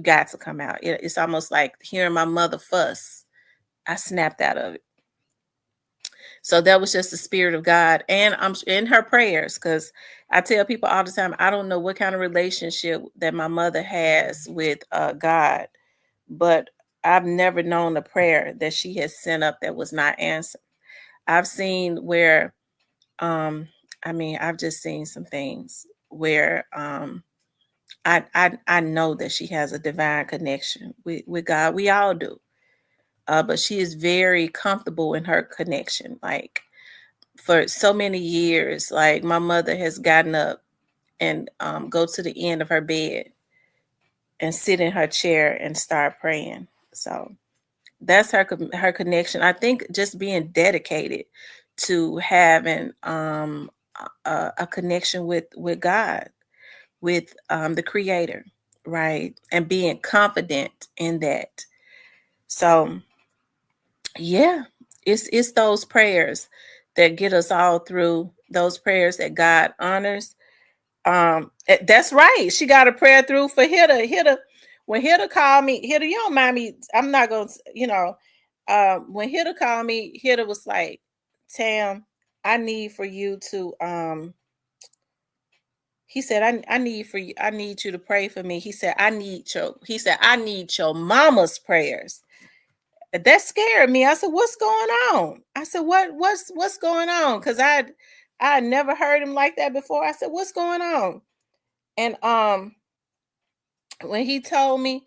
got to come out. It's almost like hearing my mother fuss. I snapped out of it. So that was just the Spirit of God. And I'm in her prayers, because I tell people all the time, I don't know what kind of relationship that my mother has with God, but I've never known a prayer that she has sent up that was not answered. I've seen where, I've just seen some things where I know that she has a divine connection with God. We all do. But she is very comfortable in her connection. Like for so many years, like my mother has gotten up and go to the end of her bed and sit in her chair and start praying. So that's her connection. I think just being dedicated to having a connection with God, with the Creator, right? And being confident in that. So yeah, it's those prayers that get us all through, those prayers that God honors. That's right. She got a prayer through for Hitta. When Hitta called me, Hitta, you don't mind me, I'm not going to, when Hitta called me, Hitta was like, Tam, I need for you to, he said, I need you to pray for me. He said, I need your mama's prayers. That scared me. I said, what's going on? I said, what's going on? Because I never heard him like that before. I said, what's going on? And when he told me,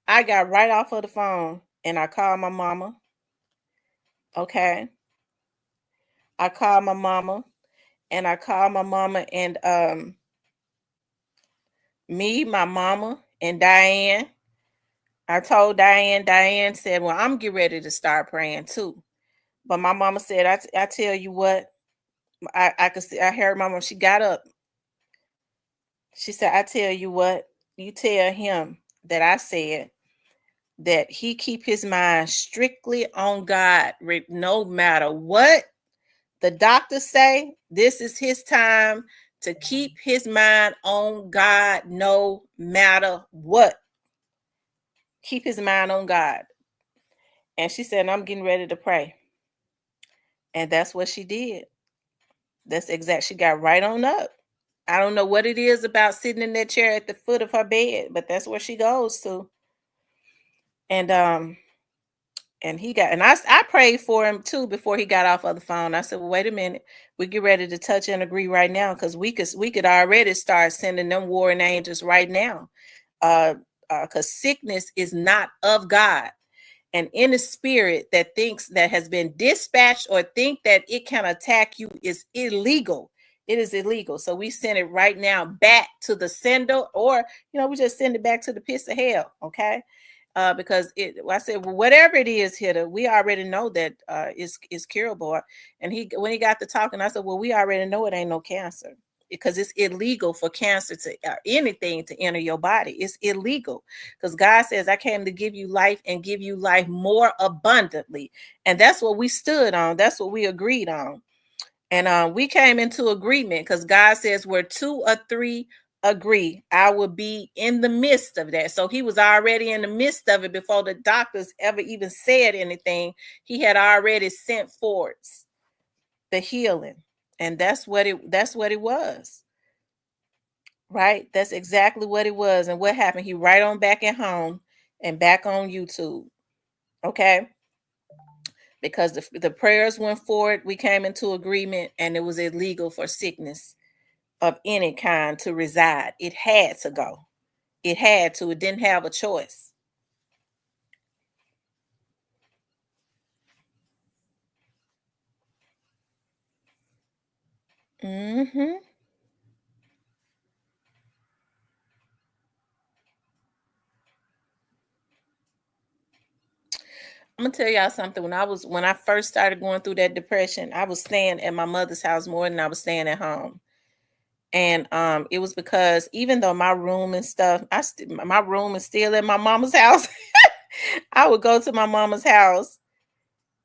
I got right off of the phone and I called my mama. Okay. I called my mama and me, my mama, and Diane. I told Diane said, well, I'm getting ready to start praying too. But my mama said, I tell you what, I could see, I heard my mama, she got up. She said, I tell you what, you tell him that I said that he keep his mind strictly on God, no matter what the doctors say. This is his time to keep his mind on God, no matter what. Keep his mind on God. And she said, I'm getting ready to pray. And that's what she did. That's exact. She got right on up. I don't know what it is about sitting in that chair at the foot of her bed, but that's where she goes to. And I prayed for him too before he got off of the phone. I said, well, wait a minute. We get ready to touch and agree right now, because we could already start sending them warring angels right now. Because sickness is not of God. And any spirit that thinks that has been dispatched or think that it can attack you is illegal. It is illegal. So we send it right now back to the sender, or, we just send it back to the pits of hell. Okay. Because I said, well, whatever it is, Hitta, we already know that it's curable. And when he got to talking, I said, well, we already know it ain't no cancer, because it's illegal for cancer to anything to enter your body. It's illegal, because God says, I came to give you life and give you life more abundantly. And that's what we stood on. That's what we agreed on. And we came into agreement, because God says, where 2 or 3 agree. I will be in the midst of that. So he was already in the midst of it before the doctors ever even said anything. He had already sent forth the healing. And that's what it was. Right? That's exactly what it was. And what happened? He right on back at home and back on YouTube. Okay? Because the prayers went forward, we came into agreement, and it was illegal for sickness of any kind to reside. It had to go. It had to. It didn't have a choice. Mm-hmm. I'm gonna tell y'all something. When I first started going through that depression, I was staying at my mother's house more than I was staying at home. And it was because even though my room and stuff, my room is still at my mama's house. I would go to my mama's house,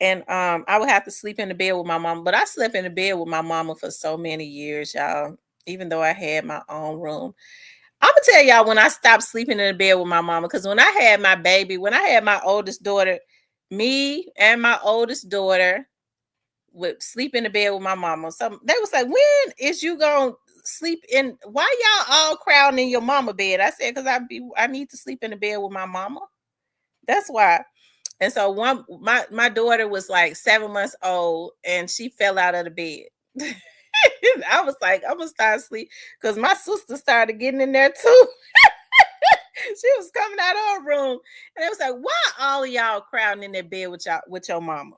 and I would have to sleep in the bed with my mom. But I slept in the bed with my mama for so many years, y'all. Even though I had my own room, I'm gonna tell y'all when I stopped sleeping in the bed with my mama. Because when I had my baby, when I had my oldest daughter, me and my oldest daughter would sleep in the bed with my mama. So they was like, "When is you gonna sleep in? Why y'all all crowding in your mama bed?" I said, "Because I need to sleep in the bed with my mama. That's why." And so my daughter was like 7 months old, and she fell out of the bed. I was like, I'm gonna start sleep because my sister started getting in there too. She was coming out of her room, and it was like, "Why all of y'all crowding in that bed with your mama?"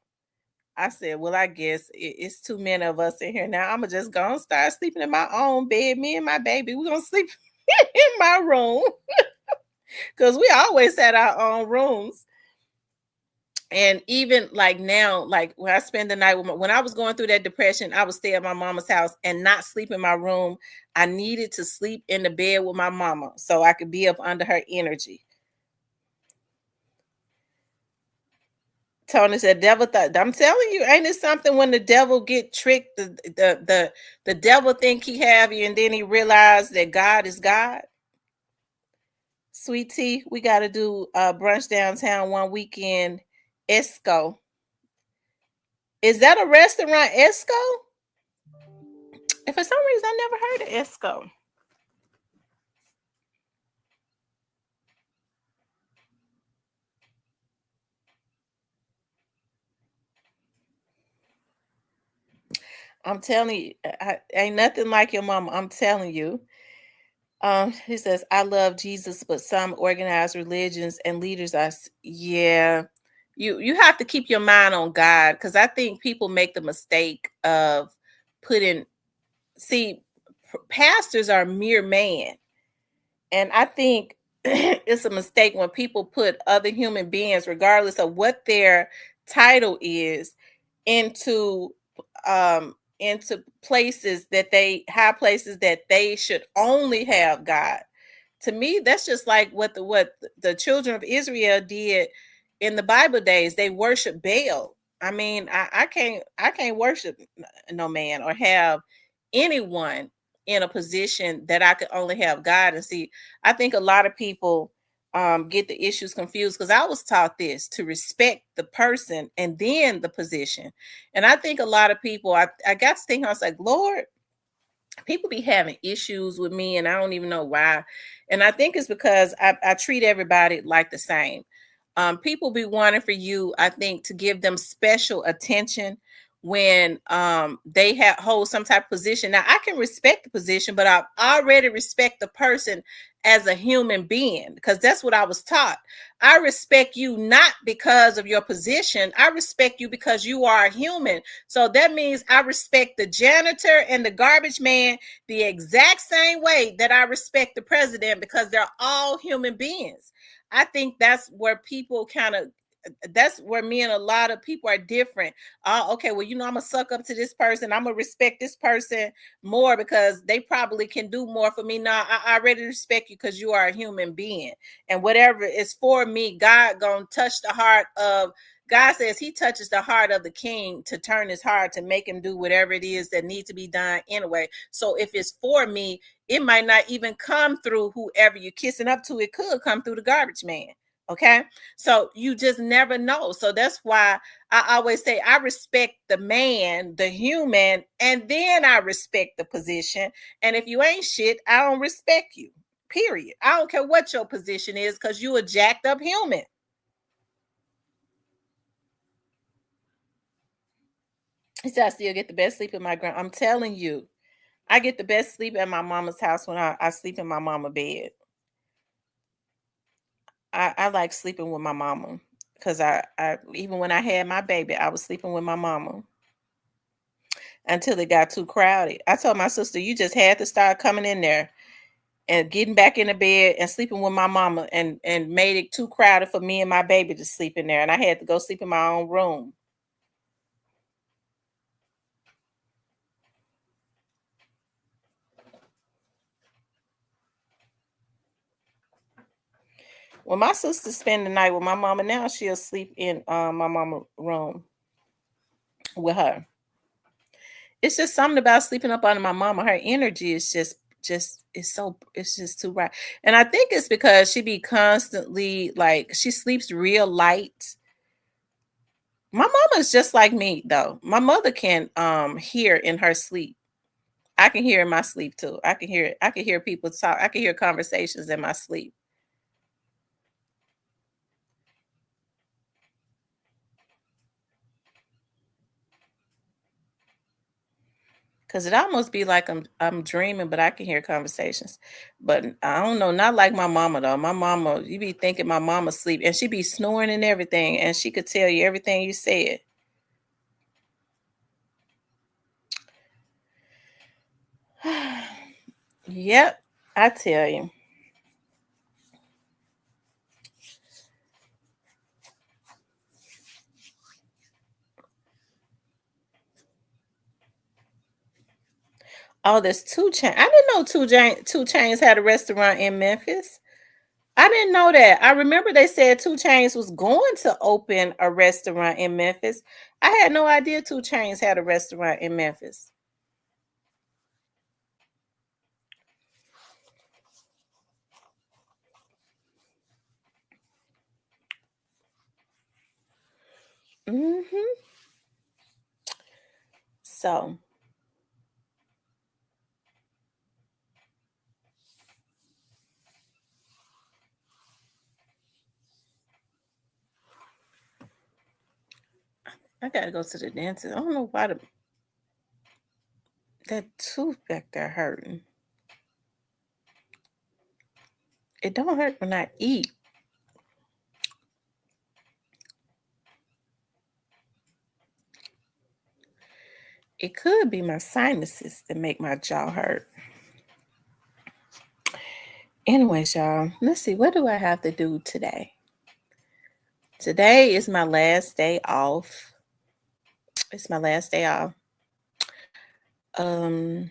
I said, "Well, I guess it's too many of us in here now. I'm gonna just go and start sleeping in my own bed. Me and my baby, we're gonna sleep in my room because we always had our own rooms." And even like now, like when I spend the night when I was going through that depression, I would stay at my mama's house and not sleep in my room. I needed to sleep in the bed with my mama so I could be up under her energy. Tony said, "Devil thought." I'm telling you, ain't it something when the devil get tricked? The devil think he have you, and then he realized that God is God. Sweet Tea, we got to do brunch downtown one weekend. Esco. Is that a restaurant, Esco? And for some reason, I never heard of Esco. I'm telling you, ain't nothing like your mama. I'm telling you. He says, "I love Jesus, but some organized religions and leaders are." Yeah. You have to keep your mind on God, because I think people make the mistake of pastors are mere man. And I think it's a mistake when people put other human beings, regardless of what their title is, into places high places that they should only have God. To me, that's just like what the children of Israel did in the Bible days. They worship Baal. I mean, I can't worship no man or have anyone in a position that I could only have God. And see, I think a lot of people get the issues confused, because I was taught this, to respect the person and then the position. And I think a lot of people, I got to think, I was like, Lord, people be having issues with me and I don't even know why. And I think it's because I treat everybody like the same. People be wanting for you, I think, to give them special attention when they hold some type of position. Now, I can respect the position, but I already respect the person as a human being, because that's what I was taught. I respect you not because of your position. I respect you because you are a human. So that means I respect the janitor and the garbage man the exact same way that I respect the president, because they're all human beings. I think that's where people that's where me and a lot of people are different. Okay, well, I'm gonna suck up to this person. I'm gonna respect this person more because they probably can do more for me. No, I already respect you because you are a human being, and whatever is for me, God gonna touch the heart of God says he touches the heart of the king to turn his heart to make him do whatever it is that needs to be done anyway. So if it's for me, it might not even come through whoever you're kissing up to. It could come through the garbage man. Okay. So you just never know. So that's why I always say I respect the man, the human, and then I respect the position. And if you ain't shit, I don't respect you. Period. I don't care what your position is, because you a jacked up human. He said, I still get the best sleep in my I'm telling you, I get the best sleep at my mama's house when I sleep in my mama bed. I like sleeping with my mama, because I even when I had my baby, I was sleeping with my mama until it got too crowded. I told my sister, you just had to start coming in there and getting back in the bed and sleeping with my mama, and made it too crowded for me and my baby to sleep in there. And I had to go sleep in my own room. When my sister spend the night with my mama now, she'll sleep in my mama room with her. It's just something about sleeping up under my mama. Her energy is just it's just too right. And I think it's because she be constantly, like, she sleeps real light. My mama is just like me though. My mother can hear in her sleep. I can hear in my sleep too. I can hear people talk. I can hear conversations in my sleep. Cause it almost be like I'm dreaming, but I can hear conversations. But I don't know, not like my mama though. My mama, you be thinking my mama sleep, and she be snoring and everything, and she could tell you everything you said. Yep, I tell you. Oh, there's 2 Chainz. I didn't know 2 Chainz had a restaurant in Memphis. I didn't know that. I remember they said 2 Chainz was going to open a restaurant in Memphis. I had no idea 2 Chainz had a restaurant in Memphis. So I gotta go to the dentist. I don't know why that tooth back there hurting. It don't hurt when I eat. It could be my sinuses that make my jaw hurt. Anyways, y'all, let's see. What do I have to do today? Today is my last day off. It's my last day off. I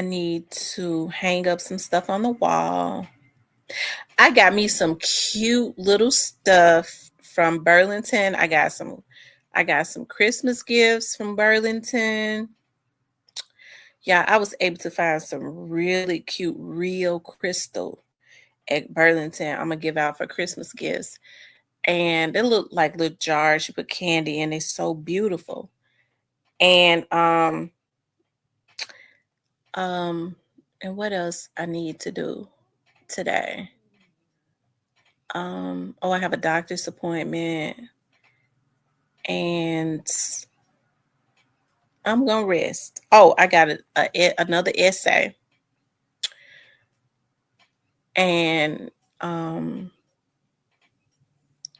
need to hang up some stuff on the wall. I got me some cute little stuff from Burlington. I got some Christmas gifts from Burlington. Yeah, I was able to find some really cute real crystal at Burlington. I'm gonna give out for Christmas gifts. And they look like little jars you put candy in. They're so beautiful. And and what else I need to do today? Oh, I have a doctor's appointment, and I'm gonna rest. Oh, I got another essay, and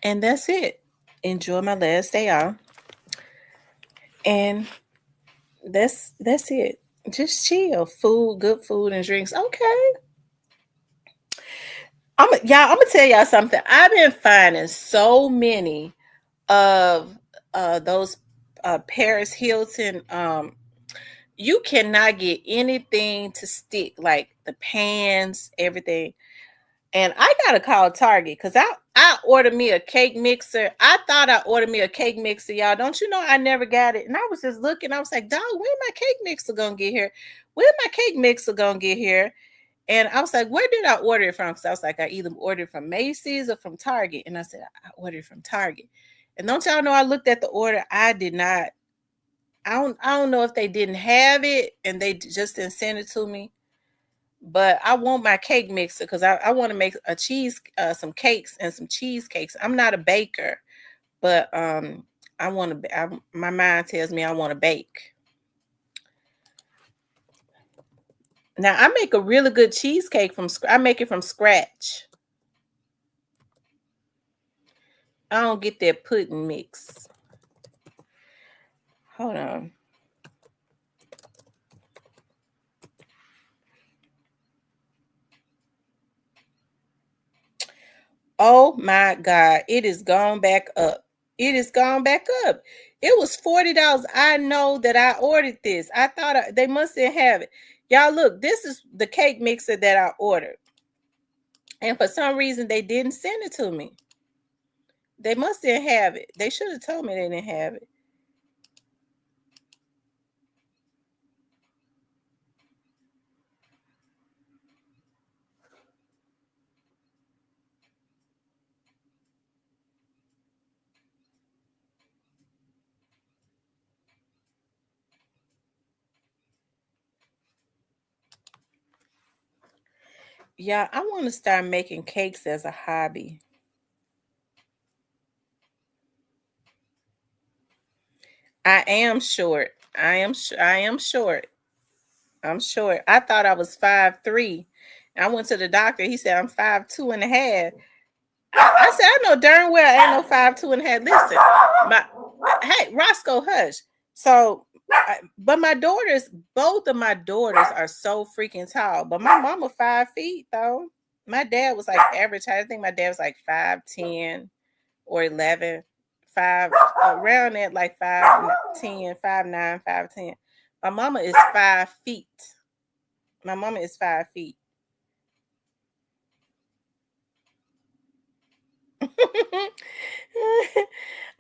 that's it. Enjoy my last day off, and that's it. Just chill. Food, good food and drinks. Okay. I'm gonna tell y'all something. I've been finding so many of those Paris Hilton. You cannot get anything to stick, like the pans, everything. And I gotta call Target because I ordered me a cake mixer. I thought I ordered me a cake mixer, y'all. Don't you know I never got it? And I was just looking. I was like, dog, when my cake mixer gonna get here? When my cake mixer gonna get here? And I was like, where did I order it from? Because I was like, I either ordered from Macy's or from Target. And I said, I ordered from Target. And don't y'all know I looked at the order? I did not. I don't know if they didn't have it and they just didn't send it to me. But I want my cake mixer because I want to make a some cakes and some cheesecakes. I'm not a baker, but I want to. My mind tells me I want to bake. Now I make a really good cheesecake I make it from scratch. I don't get that pudding mix. Hold on. Oh my God, it is gone back up. It is gone back up. It was $40. I know that I ordered this. I thought they must didn't have it. Y'all look, this is the cake mixer that I ordered. And for some reason, they didn't send it to me. They must didn't have it. They should have told me they didn't have it. Yeah, I want to start making cakes as a hobby. I am short. I am short. I'm short. I thought I was 5'3". I went to the doctor. He said I'm 5'2.5". I said, I know darn well I ain't no 5'2.5". Listen, hey, Roscoe, hush. So, but both of my daughters are so freaking tall. But my mama 5 feet though. My dad was like average height. I think my dad was like 5'10" or 11, 5 around that, like 5'10", 5'9", 5'10". My mama is 5 feet. My mama is 5 feet.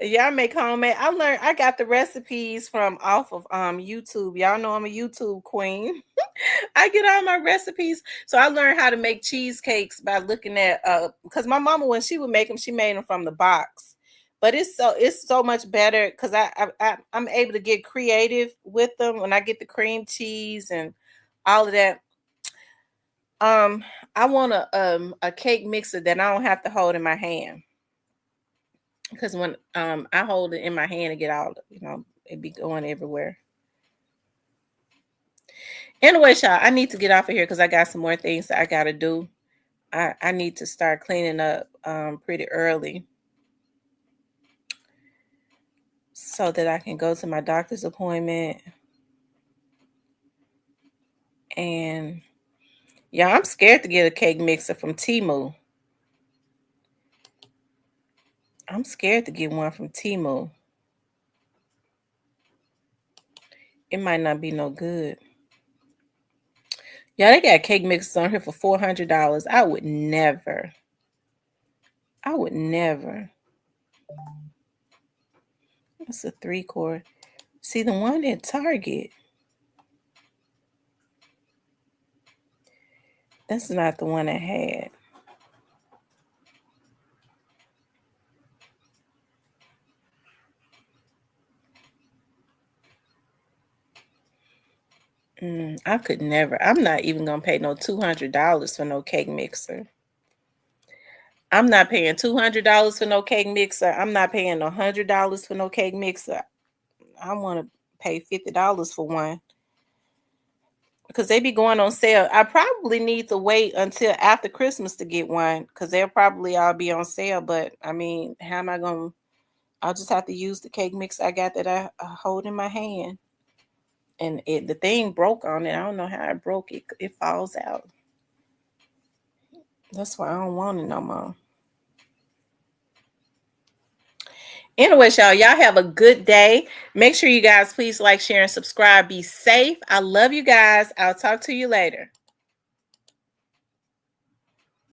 Y'all make homemade. I got the recipes from off of YouTube. Y'all know I'm a YouTube queen. I get all my recipes. So I learned how to make cheesecakes by looking at because my mama, when she would make them, she made them from the box. But it's so much better because I'm able to get creative with them when I get the cream cheese and all of that. I want a cake mixer that I don't have to hold in my hand. Because when I hold it in my hand and get all, it be going everywhere. Anyway, y'all, I need to get off of here because I got some more things that I got to do. I need to start cleaning up pretty early so that I can go to my doctor's appointment. And yeah, I'm scared to get a cake mixer from Temu. I'm scared to get one from Temu. It might not be no good. Yeah, they got cake mixers on here for $400. I would never. That's a 3-quart. See, the one at Target. That's not the one I had. I could never. I'm not even going to pay no $200 for no cake mixer. I'm not paying $200 for no cake mixer. I'm not paying no $100 for no cake mixer. I want to pay $50 for one because they be going on sale. I probably need to wait until after Christmas to get one because they'll probably all be on sale. But I mean, how am I going to? I'll just have to use the cake mixer I got that I hold in my hand. And the thing broke on it. I don't know how it broke. It falls out. That's why I don't want it no more. Anyway, y'all have a good day. Make sure you guys please like, share, and subscribe. Be safe. I love you guys. I'll talk to you later.